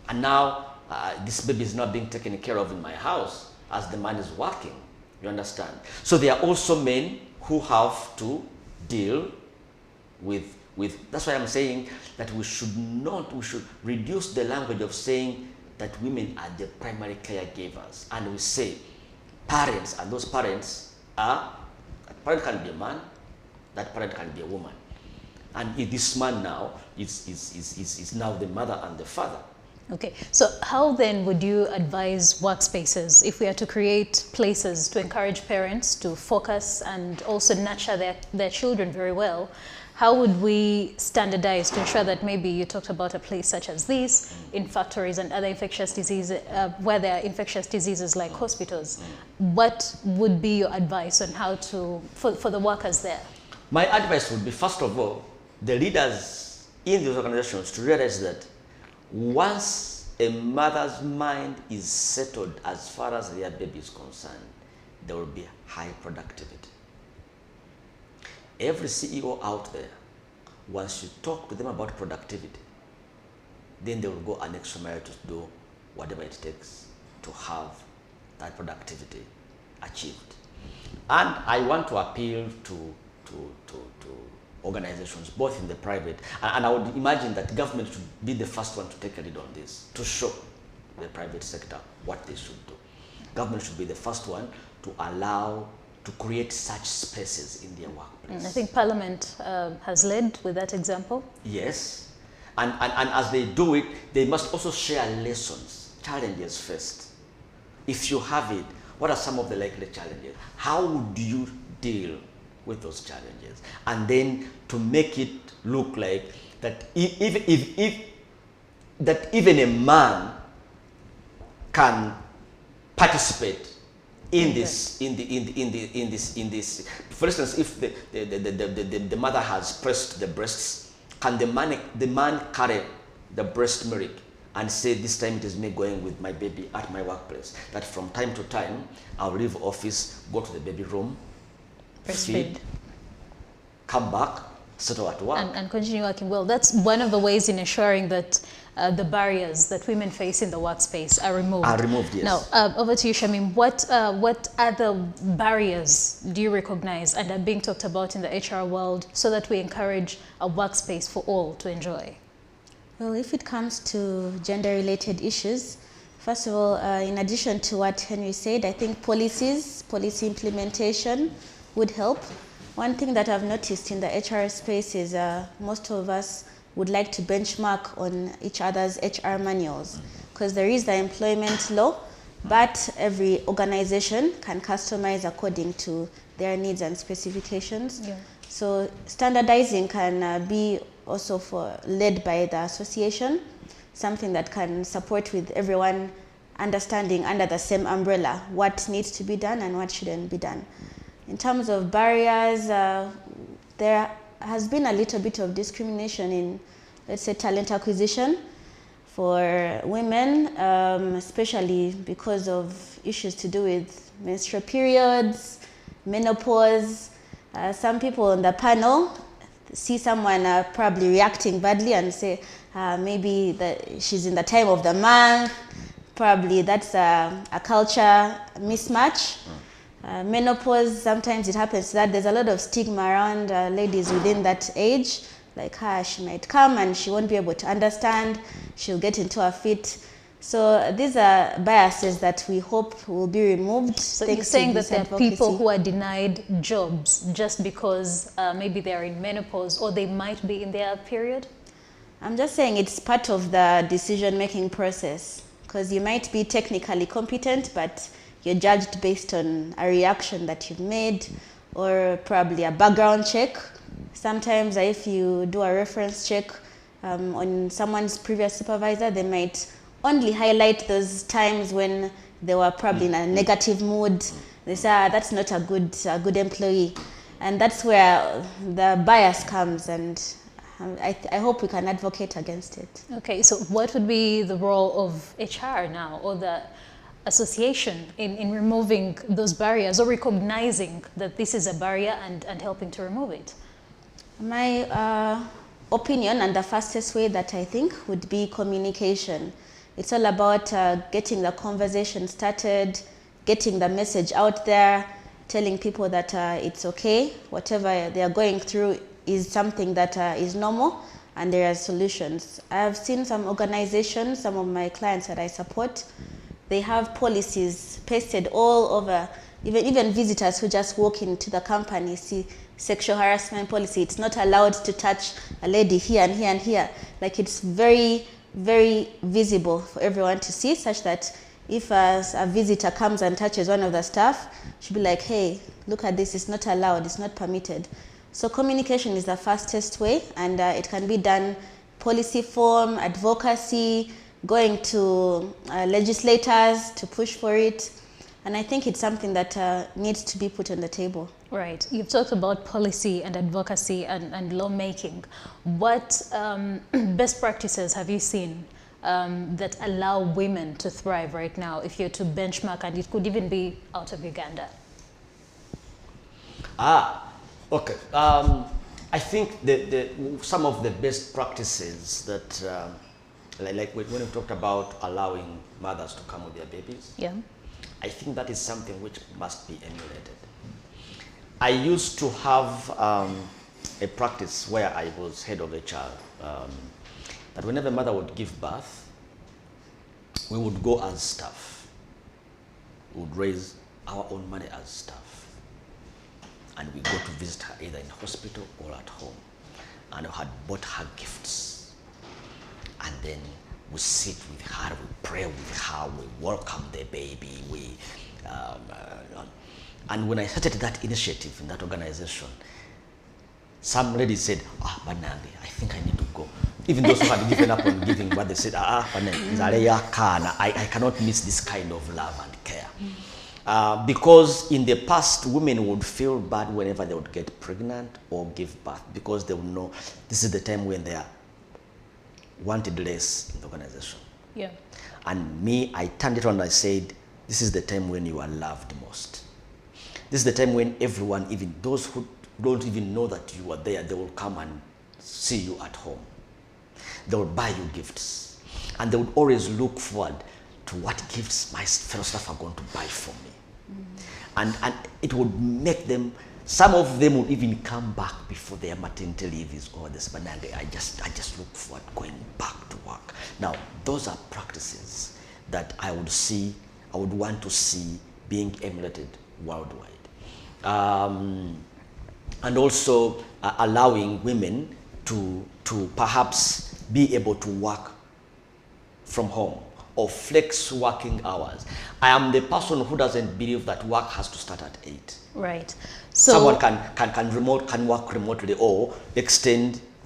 and now this baby is not being taken care of in my house as the man is working. You understand? So there are also men who have to deal with. That's why I'm saying that we should reduce the language of saying that women are the primary caregivers, and we say parents, and those parents are, that parent can be a man, that parent can be a woman, and this man now is now the mother and the father. Okay, so how then would you advise workspaces if we are to create places to encourage parents to focus and also nurture their children very well? How would we standardize to ensure that maybe you talked about a place such as this in factories and other infectious diseases, where there are infectious diseases like hospitals? What would be your advice on how to, for the workers there? My advice would be, first of all, the leaders in these organizations to realize that once a mother's mind is settled as far as their baby is concerned, there will be high productivity. Every CEO out there, once you talk to them about productivity, then they will go an extra mile to do whatever it takes to have that productivity achieved. And I want to appeal to organizations, both in the private, and I would imagine that government should be the first one to take a lead on this, to show the private sector what they should do. Government should be the first one to allow, to create such spaces in their workplace. I think Parliament has led with that example. Yes, and as they do it, they must also share lessons, challenges first. If you have it, what are some of the likely challenges? How would you deal with those challenges? And then to make it look like that that even a man can participate in this, in this. For instance, if the mother has pressed the breasts, can the man carry the breast milk and say, this time it is me going with my baby at my workplace, that from time to time I'll leave office, go to the baby room, feed, come back, settle at work. And continue working well. That's one of the ways in ensuring that the barriers that women face in the workspace are removed. Are removed, yes. Now, over to you, Shamim. What other barriers do you recognize and are being talked about in the HR world so that we encourage a workspace for all to enjoy? Well, if it comes to gender-related issues, first of all, in addition to what Henry said, I think policy implementation would help. One thing that I've noticed in the HR space is most of us would like to benchmark on each other's HR manuals, because there is the employment law, but every organization can customize according to their needs and specifications. Yeah. So standardizing can be also led by the association, something that can support with everyone understanding under the same umbrella what needs to be done and what shouldn't be done. In terms of barriers, there has been a little bit of discrimination in, let's say, talent acquisition for women, especially because of issues to do with menstrual periods, menopause. Some people on the panel see someone probably reacting badly and say, maybe that she's in the time of the month, probably that's a culture mismatch. Menopause, sometimes it happens that there's a lot of stigma around ladies within that age, like she might come and she won't be able to understand, she'll get into a fit. So these are biases that we hope will be removed. So you're saying that there are people who are denied jobs just because maybe they are in menopause or they might be in their period? I'm just saying it's part of the decision-making process, because you might be technically competent, but you're judged based on a reaction that you've made or probably a background check. Sometimes if you do a reference check on someone's previous supervisor, they might only highlight those times when they were probably in a negative mood. They say, that's not a good employee. And that's where the bias comes, and I hope we can advocate against it. Okay, so what would be the role of HR now, or the association in removing those barriers, or recognizing that this is a barrier and helping to remove it? My opinion, and the fastest way that I think, would be communication. It's all about getting the conversation started, getting the message out there, telling people that it's okay, whatever they are going through is something that is normal, and there are solutions. I've seen some organizations, some of my clients that I support, they have policies pasted all over. Even visitors who just walk into the company see sexual harassment policy. It's not allowed to touch a lady here and here and here. Like, it's very, very visible for everyone to see, such that if a visitor comes and touches one of the staff, she'll be like, hey, look at this, it's not allowed, it's not permitted. So communication is the fastest way, and it can be done policy form, advocacy, going to legislators to push for it. And I think it's something that needs to be put on the table. Right. You've talked about policy and advocacy and lawmaking. What best practices have you seen that allow women to thrive right now, if you're to benchmark, and it could even be out of Uganda? Okay. I think some of the best practices that, like when we talked about allowing mothers to come with their babies, yeah, I think that is something which must be emulated. I used to have a practice where I was head of HR, that whenever a mother would give birth, we would go as staff. We would raise our own money as staff. And we go to visit her either in hospital or at home. And we had bought her gifts. And then we sit with her, we pray with her, we welcome the baby, and when I started that initiative in that organization, some ladies said, Banandi, I think I need to go. Even those who had given up on giving, but they said, Banandi, I cannot miss this kind of love and care. Because in the past, women would feel bad whenever they would get pregnant or give birth, because they would know this is the time when they are wanted less in the organization. Yeah. And me, I turned it on and I said, this is the time when you are loved most. This is the time when everyone, even those who don't even know that you are there, they will come and see you at home. They will buy you gifts. And they would always look forward to what gifts my fellow staff are going to buy for me. And it would make them, some of them would even come back before their maternity leave is over. This banana, I just look forward going back to work. Now, those are practices that I would want to see being emulated worldwide. And also allowing women to perhaps be able to work from home or flex working hours. I am the person who doesn't believe that work has to start at 8. Right. So someone can work remotely or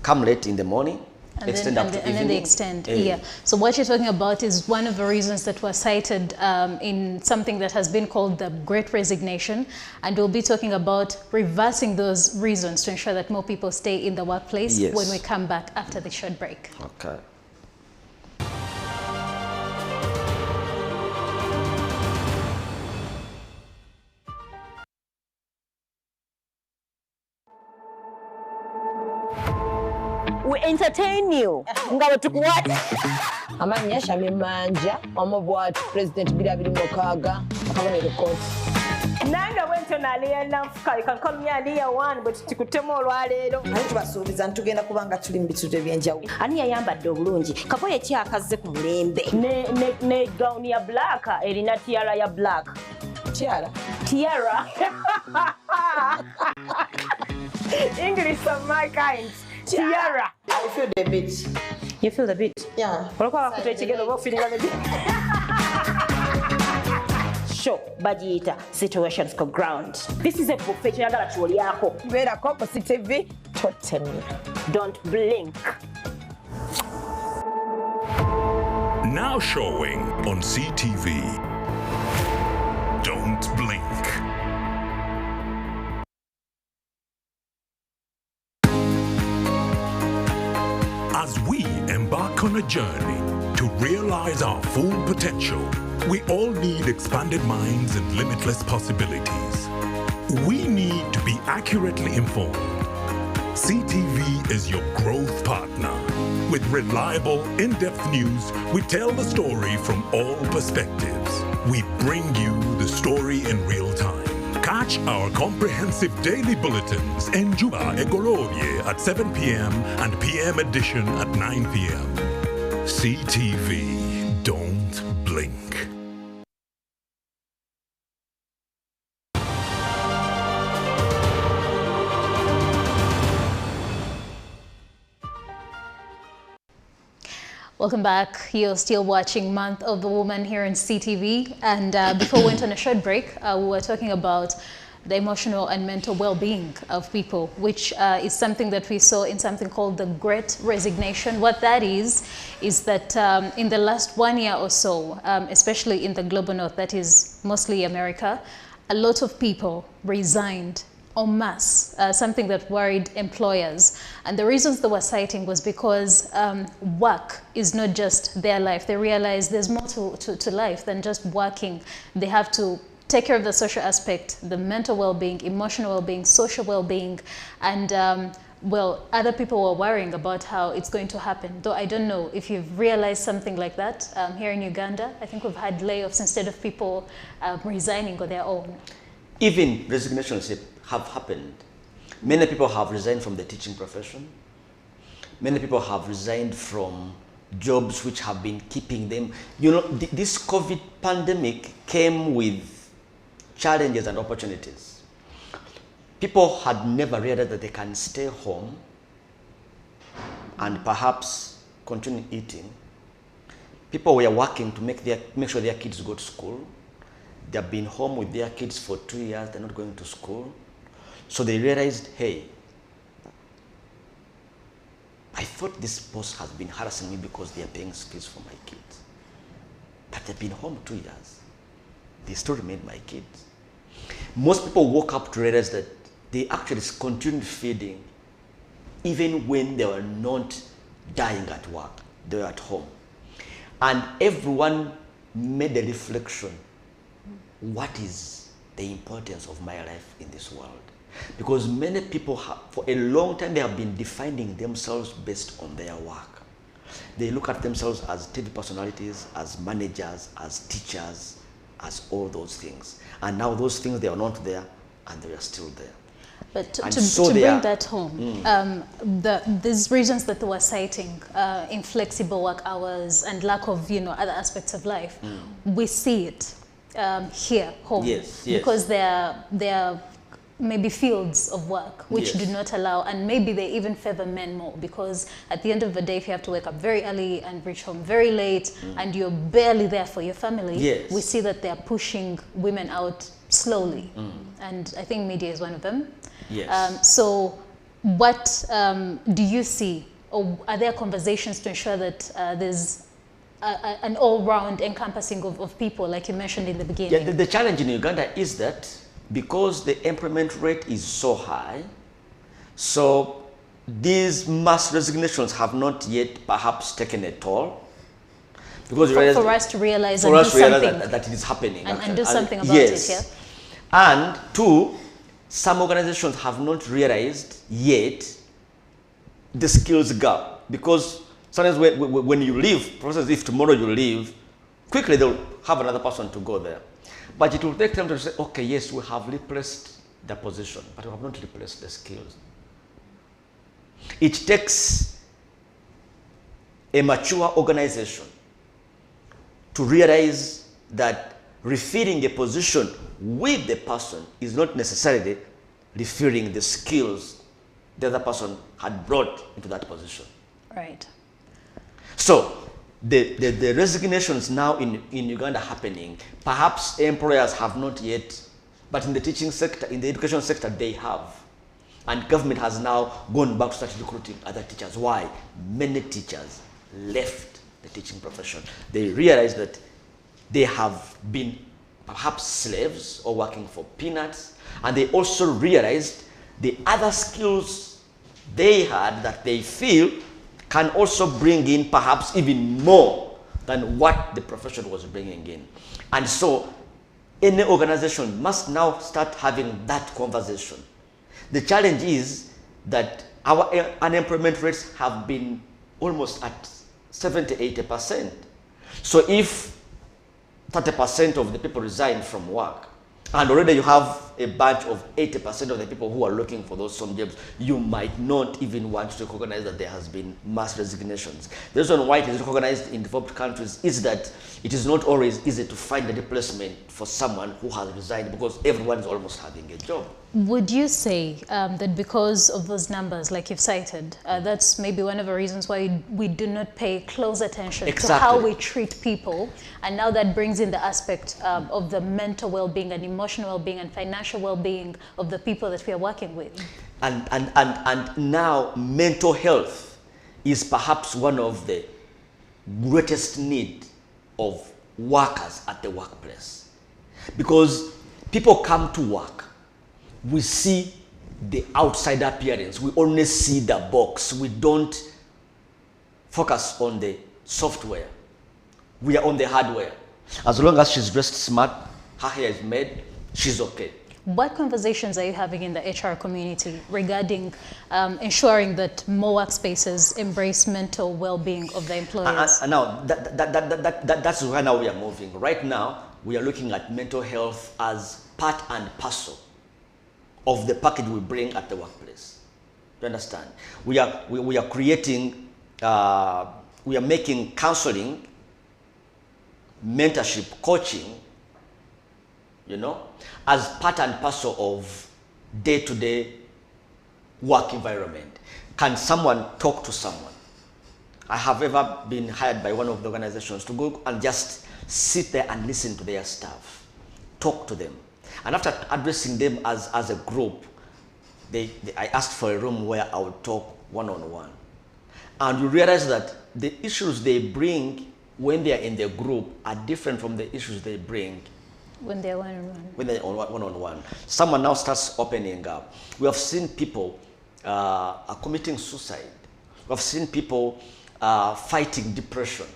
come late in the morning, and then they extend. Yeah. So what you're talking about is one of the reasons that was cited in something that has been called the Great Resignation, and we'll be talking about reversing those reasons to ensure that more people stay in the workplace. Yes. When we come back after the short break. Okay. We entertain you. Ngawe tukuwata. Amanya Shamim manja, omobwat President Birabiri Mokaga, akabonero court. Nanga went on Alia Namfuka, you can call me Alia 1, but tikutemo olwaleero. Ani tubasuubiza ntugenda kubanga tuli mu bitundu ebyenjawulo. Ani yayambadde obulungi. Kakoye ki akazze ku mulembe. Ne gown ya black erina tiara ya black. Tiara. English of my kind. Tiara. I feel the beat. You feel the beat? Yeah. Olwokuba bakuta ekigendo oba ofiiringa the beat. Show bagiyita situations ko ground. This is a buffet kyagala ky'olyako. Beerako ku CTV totemye. Don't blink. Now showing on CTV. Don't blink. As we embark on a journey to realize our full potential, we all need expanded minds and limitless possibilities. We need to be accurately informed. CTV is your growth partner. With reliable, in-depth news, we tell the story from all perspectives. We bring you the story in real time. Catch our comprehensive daily bulletins in Juba Egorobye at 7 p.m. and PM edition at 9 p.m. CTV, don't blink. Welcome back. You're still watching Month of the Woman here on CTV. And before we went on a short break, we were talking about the emotional and mental well-being of people, which is something that we saw in something called the Great Resignation. What that is that in the last 1 year or so, especially in the global north, that is mostly America, a lot of people resigned en masse, something that worried employers. And the reasons they were citing was because work is not just their life. They realize there's more to life than just working. They have to take care of the social aspect, the mental well-being, emotional well-being, social well-being, and well, other people were worrying about how it's going to happen. Though I don't know if you've realized something like that here in Uganda. I think we've had layoffs instead of people resigning on their own. Even resignations have happened. Many people have resigned from the teaching profession. Many people have resigned from jobs which have been keeping them. You know, this COVID pandemic came with challenges and opportunities. People had never realized that they can stay home and perhaps continue eating. People were working to make sure their kids go to school. They've been home with their kids for 2 years, they're not going to school. So they realized, hey, I thought this boss has been harassing me because they are paying fees for my kids. But they've been home 2 years. They still remain my kids. Most people woke up to realize that they actually continued feeding even when they were not dying at work, they were at home. And everyone made a reflection. What is the importance of my life in this world? Because many people for a long time, they have been defining themselves based on their work. They look at themselves as TV personalities, as managers, as teachers, as all those things. And now those things, they are not there, and they are still there. But to bring that home, these reasons that they were citing, inflexible work hours and lack of, other aspects of life, we see it here home. Yes. Because there are maybe fields of work which do not allow, and maybe they even favor men more, because at the end of the day, if you have to wake up very early and reach home very late and you're barely there for your family, we see that they're pushing women out slowly. And I think media is one of them. So what do you see, or are there conversations to ensure that there's an all-round encompassing of people, like you mentioned in the beginning? Yeah, the challenge in Uganda is that because the employment rate is so high, so these mass resignations have not yet perhaps taken a toll. Because for us to realize that it is happening. And do something about it, yeah? And two, some organizations have not realized yet the skills gap. Because sometimes when you leave, for instance, if tomorrow you leave, quickly they'll have another person to go there. But it will take time to say, okay, yes, we have replaced the position, but we have not replaced the skills. It takes a mature organization to realize that refilling a position with the person is not necessarily refilling the skills the other person had brought into that position. Right. So the resignations now in Uganda happening, perhaps employers have not yet, but in the teaching sector, in the education sector, they have. And government has now gone back to start recruiting other teachers. Why? Many teachers left the teaching profession. They realized that they have been perhaps slaves or working for peanuts, and they also realized the other skills they had that they feel can also bring in perhaps even more than what the profession was bringing in. And so any organization must now start having that conversation. The challenge is that our unemployment rates have been almost at 70–80%. So if 30% of the people resign from work, and already you have a bunch of 80% of the people who are looking for those some jobs, you might not even want to recognize that there has been mass resignations. The reason why it is recognized in developed countries is that it is not always easy to find a replacement for someone who has resigned, because everyone is almost having a job. Would you say that because of those numbers, like you've cited, that's maybe one of the reasons why we do not pay close attention to how we treat people, and now that brings in the aspect of the mental well-being and emotional well-being and financial well-being of the people that we are working with? And now mental health is perhaps one of the greatest need of workers at the workplace, because people come to work, we see the outside appearance, we only see the box, we don't focus on the software, we are on the hardware. As long as she's dressed smart, her hair is made, she's okay. What conversations are you having in the HR community regarding ensuring that more workspaces embrace mental well-being of the employees? And now, that's where now we are moving. Right now, we are looking at mental health as part and parcel of the package we bring at the workplace. You understand? We are creating, we are making counseling, mentorship, coaching, you know, as part and parcel of day-to-day work environment. Can someone talk to someone? I have ever been hired by one of the organizations to go and just sit there and listen to their staff, talk to them. And after addressing them as a group, I asked for a room where I would talk one-on-one. And you realize that the issues they bring when they are in the group are different from the issues they bring when they're one-on-one. When they're one-on-one. Someone now starts opening up. We have seen people committing suicide. We have seen people fighting depression.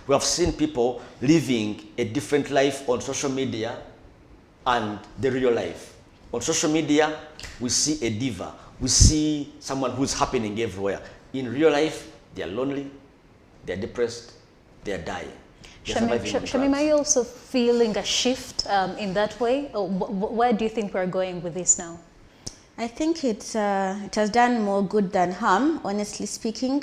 We have seen people living a different life on social media and the real life. On social media, we see a diva. We see someone who's happening everywhere. In real life, they are lonely, they are depressed, they are dying. Shamim, are you also feeling a shift in that way? Or where do you think we're going with this now? I think it has done more good than harm, honestly speaking.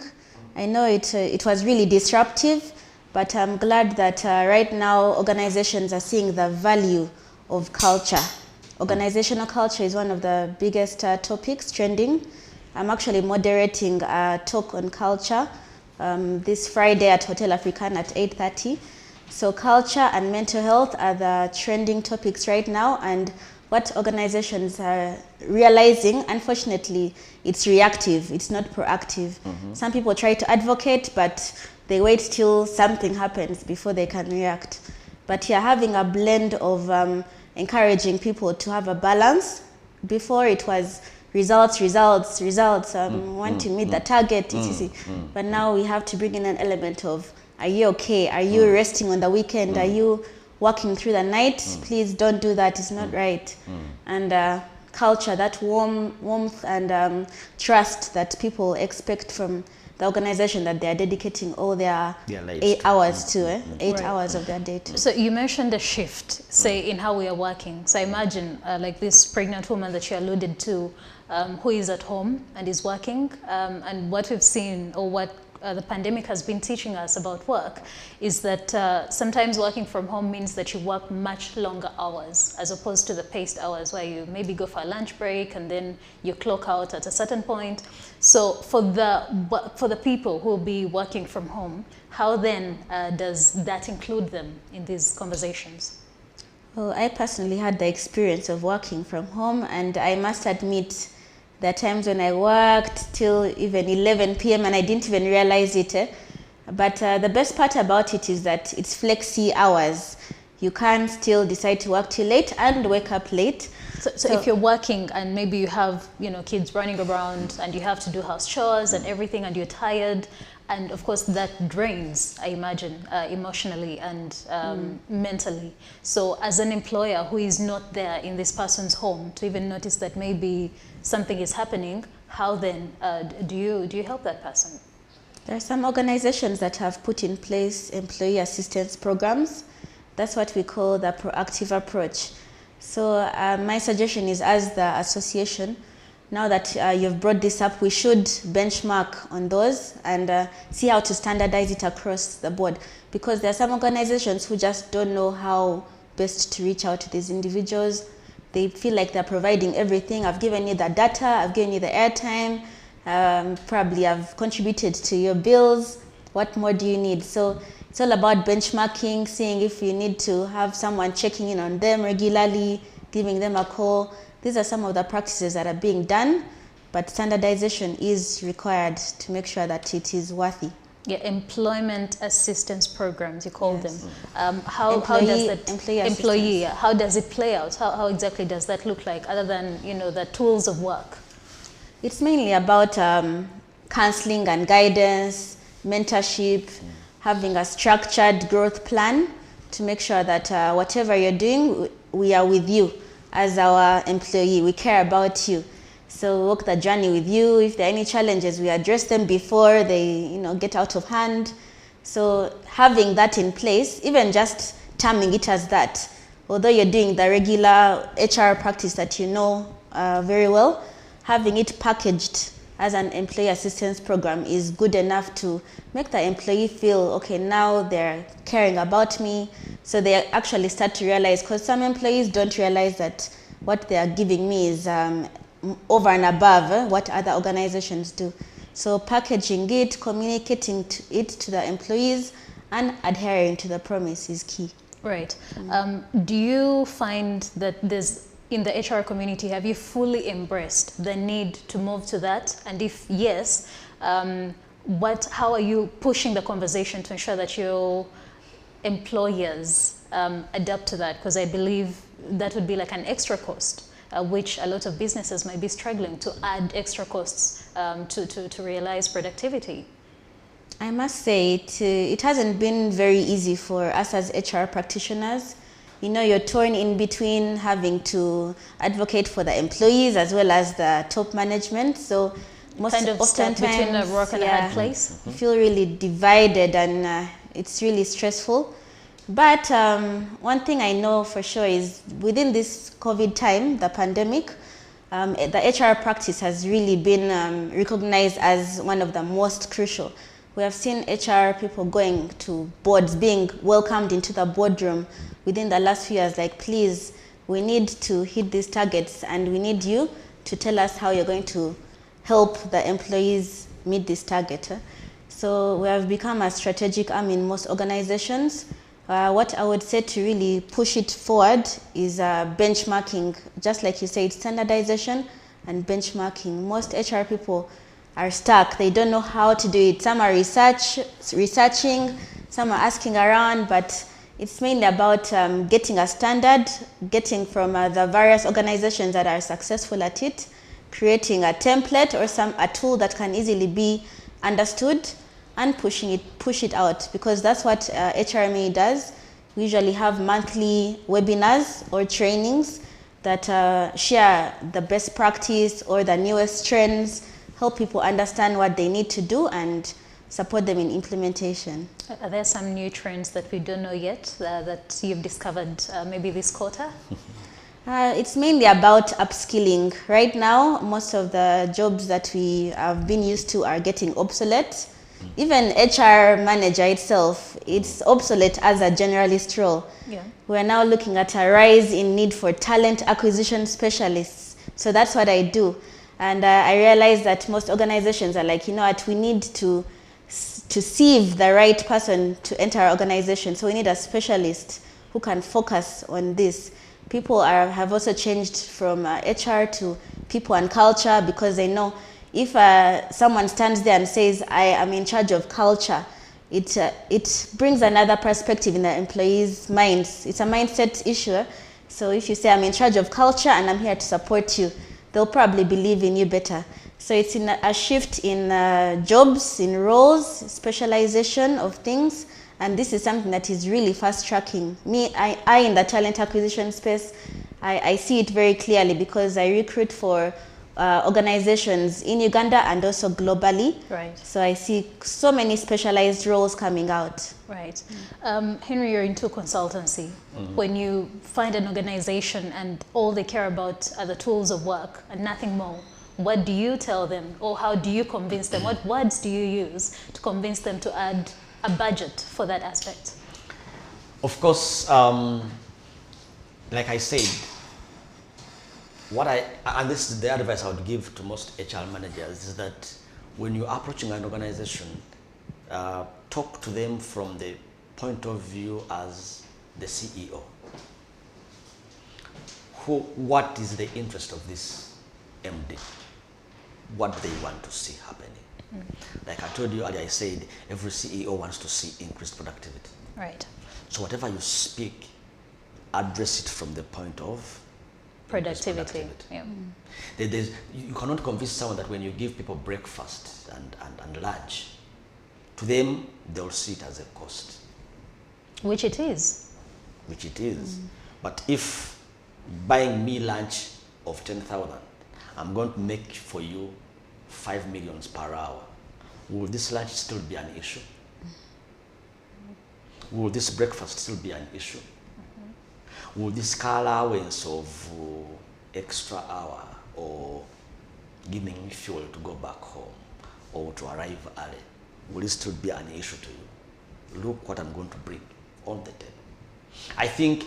I know it was really disruptive, but I'm glad that right now organizations are seeing the value of culture. Organizational culture is one of the biggest topics trending. I'm actually moderating a talk on culture this Friday at Hotel African at 8:30. So culture and mental health are the trending topics right now, and what organizations are realizing, unfortunately, it's reactive, it's not proactive. Some people try to advocate, but they wait till something happens before they can react. But you're having a blend of encouraging people to have a balance. Before it was results, want to meet the target, etc. But now we have to bring in an element of, are you okay? Are you resting on the weekend? Are you working through the night? Please don't do that, it's not right. And culture, that warmth and trust that people expect from the organization that they are dedicating all their lives 8 hours to, 8 Right. hours of their day to. So you mentioned a shift, say, in how we are working. So I imagine like this pregnant woman that you alluded to, who is at home and is working, and what we've seen, or what the pandemic has been teaching us about work, is that sometimes working from home means that you work much longer hours, as opposed to the paced hours where you maybe go for a lunch break and then you clock out at a certain point. So for the people who will be working from home, how then does that include them in these conversations? Well, I personally had the experience of working from home, and I must admit there are times when I worked till even 11 p.m. and I didn't even realize it. But the best part about it is that it's flexi hours. You can still decide to work till late and wake up late. So if you're working and maybe you have, you know, kids running around and you have to do house chores and everything, and you're tired, and of course that drains, I imagine, emotionally and mentally. So as an employer who is not there in this person's home to even notice that maybe something is happening, how then do you help that person? There are some organizations that have put in place employee assistance programs. That's what we call the proactive approach. So my suggestion is, as the association, now that you've brought this up, we should benchmark on those and see how to standardize it across the board. Because there are some organizations who just don't know how best to reach out to these individuals. They feel like they're providing everything. I've given you the data, I've given you the airtime, probably I've contributed to your bills. What more do you need? So it's all about benchmarking, seeing if you need to have someone checking in on them regularly, giving them a call. These are some of the practices that are being done, but standardization is required to make sure that it is worthy. Yeah, employment assistance programs, you call them. How does that employee? How does it play out? How exactly does that look like, other than, you know, the tools of work? It's mainly about counseling and guidance, mentorship, having a structured growth plan to make sure that whatever you're doing, we are with you as our employee. We care about you. So we walk the journey with you. If there are any challenges, we address them before they, you know, get out of hand. So having that in place, even just terming it as that, although you're doing the regular HR practice that you know very well, having it packaged as an employee assistance program is good enough to make the employee feel, okay, now they're caring about me. So they actually start to realize, because some employees don't realize that what they are giving me is over and above what other organizations do. So packaging it, communicating it to the employees, and adhering to the promise is key. Right. Do you find that there's, in the HR community, have you fully embraced the need to move to that? And if yes, how are you pushing the conversation to ensure that your employers adapt to that? Because I believe that would be like an extra cost, which a lot of businesses might be struggling to add extra costs to realize productivity. I must say it hasn't been very easy for us as HR practitioners. You know, you're torn in between having to advocate for the employees as well as the top management. So most kind of stuck between a rock and a hard place. You feel really divided, and it's really stressful. But one thing I know for sure is within this COVID time, the pandemic, the HR practice has really been recognized as one of the most crucial. We have seen HR people going to boards, being welcomed into the boardroom within the last few years, like, please, we need to hit these targets and we need you to tell us how you're going to help the employees meet this target. So we have become a strategic arm in most organizations. What I would say to really push it forward is benchmarking. Just like you said, standardization and benchmarking. Most HR people are stuck. They don't know how to do it. Some are researching, some are asking around, but it's mainly about getting a standard, getting from the various organizations that are successful at it, creating a template or a tool that can easily be understood, and push it out, because that's what HRMA does. We usually have monthly webinars or trainings that share the best practice or the newest trends help people understand what they need to do and support them in implementation. Are there some new trends that we don't know yet that you've discovered maybe this quarter? It's mainly about upskilling. Right now, most of the jobs that we have been used to are getting obsolete. Even HR manager itself, it's obsolete as a generalist role. Yeah. We're now looking at a rise in need for talent acquisition specialists. So that's what I do. And I realize that most organizations are like, you know what, we need to sieve the right person to enter our organization. So we need a specialist who can focus on this. People have also changed from HR to people and culture, because they know if someone stands there and says, I am in charge of culture, it brings another perspective in the employees' minds. It's a mindset issue. So if you say, I'm in charge of culture and I'm here to support you, they'll probably believe in you better. So it's in a shift in jobs, in roles, specialization of things. And this is something that is really fast tracking. I in the talent acquisition space, I see it very clearly because I recruit for organizations in Uganda and also globally. Right. So I see so many specialized roles coming out. Right. Henry, you're into consultancy. When you find an organization and all they care about are the tools of work and nothing more, what do you tell them, or how do you convince them? What words do you use to convince them to add a budget for that aspect? Of course, like I said, and this is the advice I would give to most HR managers, is that when you're approaching an organization, talk to them from the point of view as the CEO. What is the interest of this MD? What they want to see happening. Like I told you earlier, I said every CEO wants to see increased productivity. Right. So whatever you speak, address it from the point of productivity. Yeah. You cannot convince someone that when you give people breakfast and lunch, to them, they'll see it as a cost. Which it is. Which it is. But if buying me lunch of 10,000, I'm going to make for you 5 million per hour, will this lunch still be an issue? Will this breakfast still be an issue? Will this car allowance of extra hour or giving me fuel to go back home or to arrive early, will it still be an issue to you? Look what I'm going to bring on the table. I think,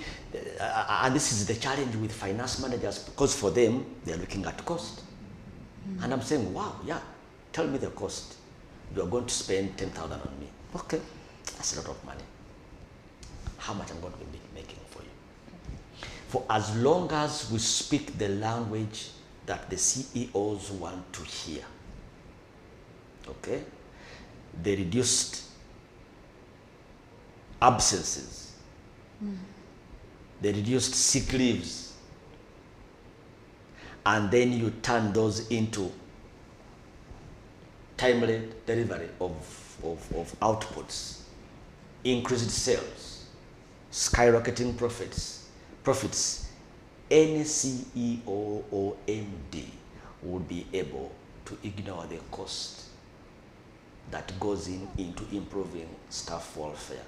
and this is the challenge with finance managers, because for them, they're looking at cost. And I'm saying, wow, yeah, tell me the cost. You are going to spend 10,000 on me. Okay, that's a lot of money. How much I'm going to be making for you? For as long as we speak the language that the CEOs want to hear, okay, the reduced absences, the reduced sick leaves, and then you turn those into timely delivery of outputs, increased sales, skyrocketing profits, any CEO or MD would be able to ignore the cost that goes into improving staff welfare.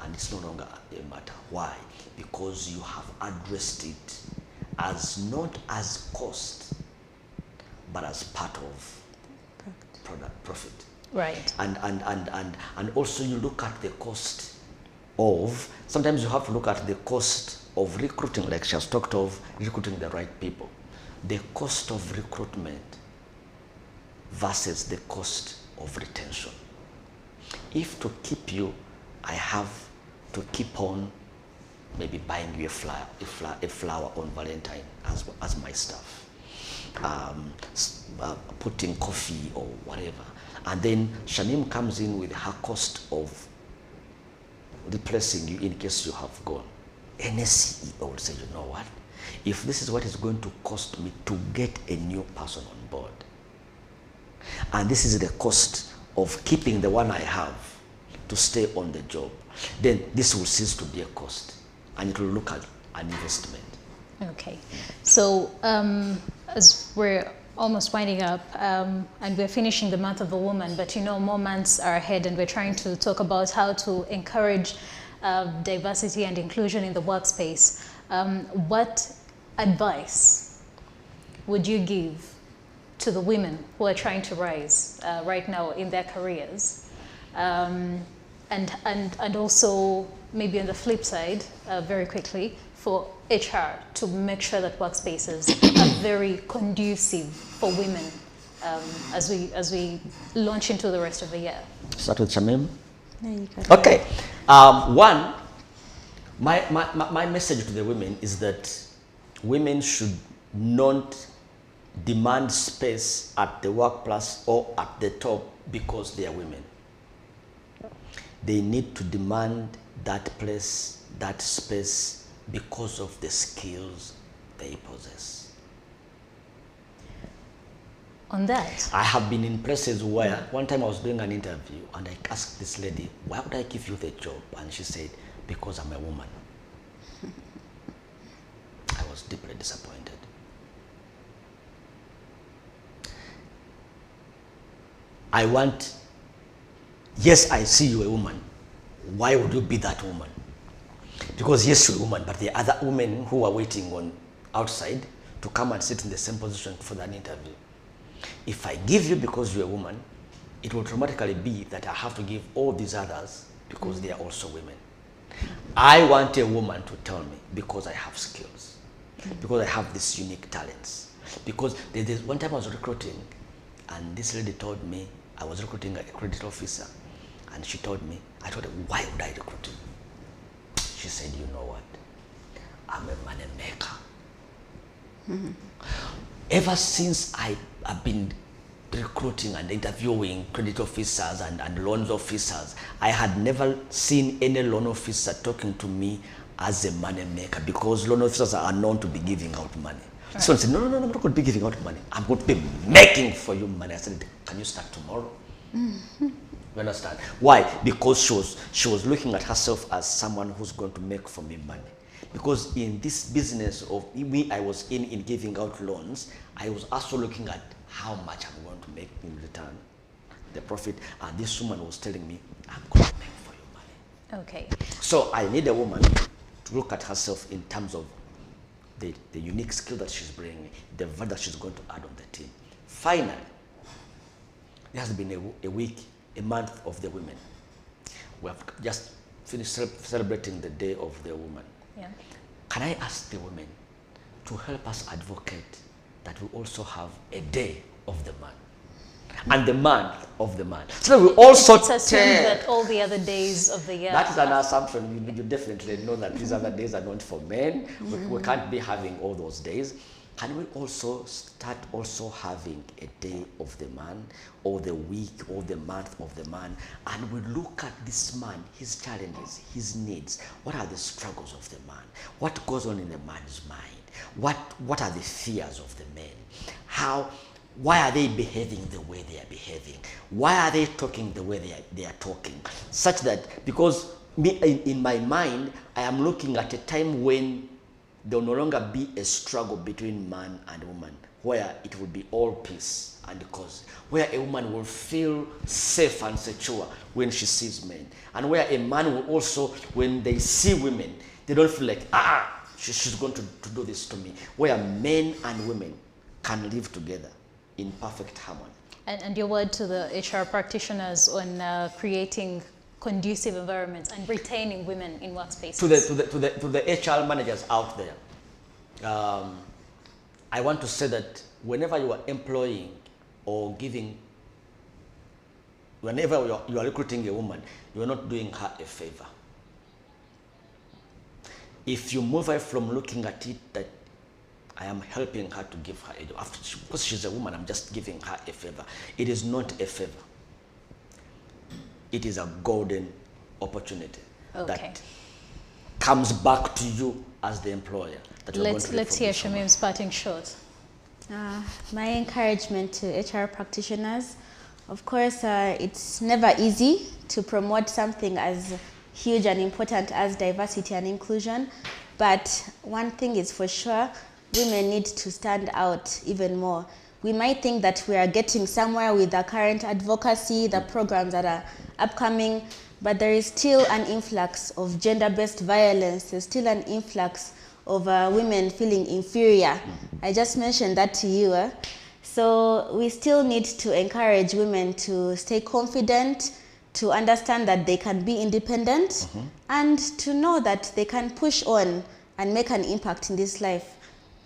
And it's no longer a matter. Why? Because you have addressed it as not as cost, but as part of profit. Right. And also you look at the cost of, sometimes you have to look at the cost of recruiting, like she has talked of recruiting the right people. The cost of recruitment versus the cost of retention. If to keep you, I have to keep on maybe buying you a flower on Valentine as my stuff, putting coffee or whatever, and then Shamim comes in with her cost of replacing you in case you have gone. Any CEO will say, you know what, if this is what is going to cost me to get a new person on board, and this is the cost of keeping the one I have to stay on the job, then this will cease to be a cost and it will look at an investment. Okay. So as we're almost winding up, and we're finishing the month of the woman, but you know, more months are ahead, and we're trying to talk about how to encourage diversity and inclusion in the workspace. What advice would you give to the women who are trying to rise right now in their careers? And also, maybe on the flip side, very quickly, for HR to make sure that workspaces are very conducive for women as we launch into the rest of the year. Start with Shamim. No, okay. One, my message to the women is that women should not demand space at the workplace or at the top because they are women. They need to demand that place, that space, because of the skills they possess. On that, I have been in places where one time I was doing an interview and I asked this lady, why would I give you the job? And she said, because I'm a woman. I was deeply disappointed. Yes, I see you a woman. Why would you be that woman? Because yes, you're a woman, but there are other women who are waiting on outside to come and sit in the same position for that interview. If I give you because you're a woman, it will automatically be that I have to give all these others because they are also women. I want a woman to tell me because I have skills, because I have these unique talents. Because there's one time I was recruiting and this lady told me, I was recruiting a credit officer, and she told me, I told her, why would I recruit you? She said, you know what? I'm a money maker. Ever since I have been recruiting and interviewing credit officers and loans officers, I had never seen any loan officer talking to me as a money maker, because loan officers are known to be giving out money. Right. So I said, no, I'm not going to be giving out money. I'm going to be making for you money. I said, can you start tomorrow? You understand? Why? Because she was looking at herself as someone who's going to make for me money. Because in this business of me, I was in giving out loans, I was also looking at how much I'm going to make in return, the profit. And this woman was telling me, I'm going to make for you money. Okay. So I need a woman to look at herself in terms of the unique skill that she's bringing, the value that she's going to add on the team. Finally, there has been a month of the women. We have just finished celebrating the Day of the Woman. Yeah. Can I ask the women to help us advocate that we also have a Day of the Man and the Month of the Man? So that we also it's assumed that all the other days of the year. That is an assumption. You definitely know that these other days are not for men. We can't be having all those days. Can we also start also having a Day of the Man, or the week, or the month of the man, and we look at this man, his challenges, his needs. What are the struggles of the man? What goes on in the man's mind? What are the fears of the men? Why are they behaving the way they are behaving? Why are they talking the way they are talking? Such that, because in my mind, I am looking at a time when there will no longer be a struggle between man and woman, where it will be all peace and cause, where a woman will feel safe and secure when she sees men, and where a man will also, when they see women, they don't feel like, she's going to do this to me, where men and women can live together in perfect harmony. And your word to the HR practitioners on creating conducive environments and retaining women in workspaces. To the HR managers out there, I want to say that whenever you are employing or whenever you are recruiting a woman, you are not doing her a favor. If you move her from looking at it that I am helping her to give her a job, because she's a woman, I'm just giving her a favor. It is not a favor. It is a golden opportunity that comes back to you as the employer. Let's hear Shamim's parting shot. My encouragement to HR practitioners, of course, it's never easy to promote something as huge and important as diversity and inclusion, but one thing is for sure, women need to stand out even more. we might think that we are getting somewhere with the current advocacy, the programs that are upcoming, but there is still an influx of gender-based violence. There's still an influx of women feeling inferior. I just mentioned that to you. So we still need to encourage women to stay confident, to understand that they can be independent, and to know that they can push on and make an impact in this life.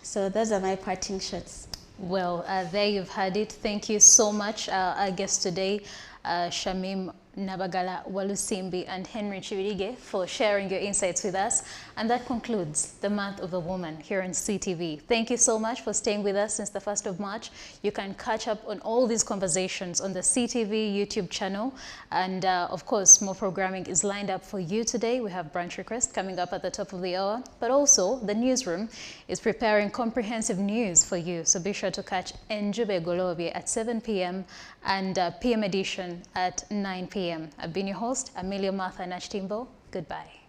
So those are my parting shots. Well, there you've had it. Thank you so much, our guests today, Shamim, Nabaggala, Walusimbi, and Henry Kibirige, for sharing your insights with us. And that concludes the month of the woman here on CTV. Thank you so much for staying with us since the 1st of March. You can catch up on all these conversations on the CTV YouTube channel. And of course, more programming is lined up for you today. We have Brunch Request coming up at the top of the hour, but also the newsroom is preparing comprehensive news for you. So be sure to catch Njube Golobye at 7 p.m. and PM edition at 9 p.m. I've been your host, Amelia Nakitimbo. Goodbye.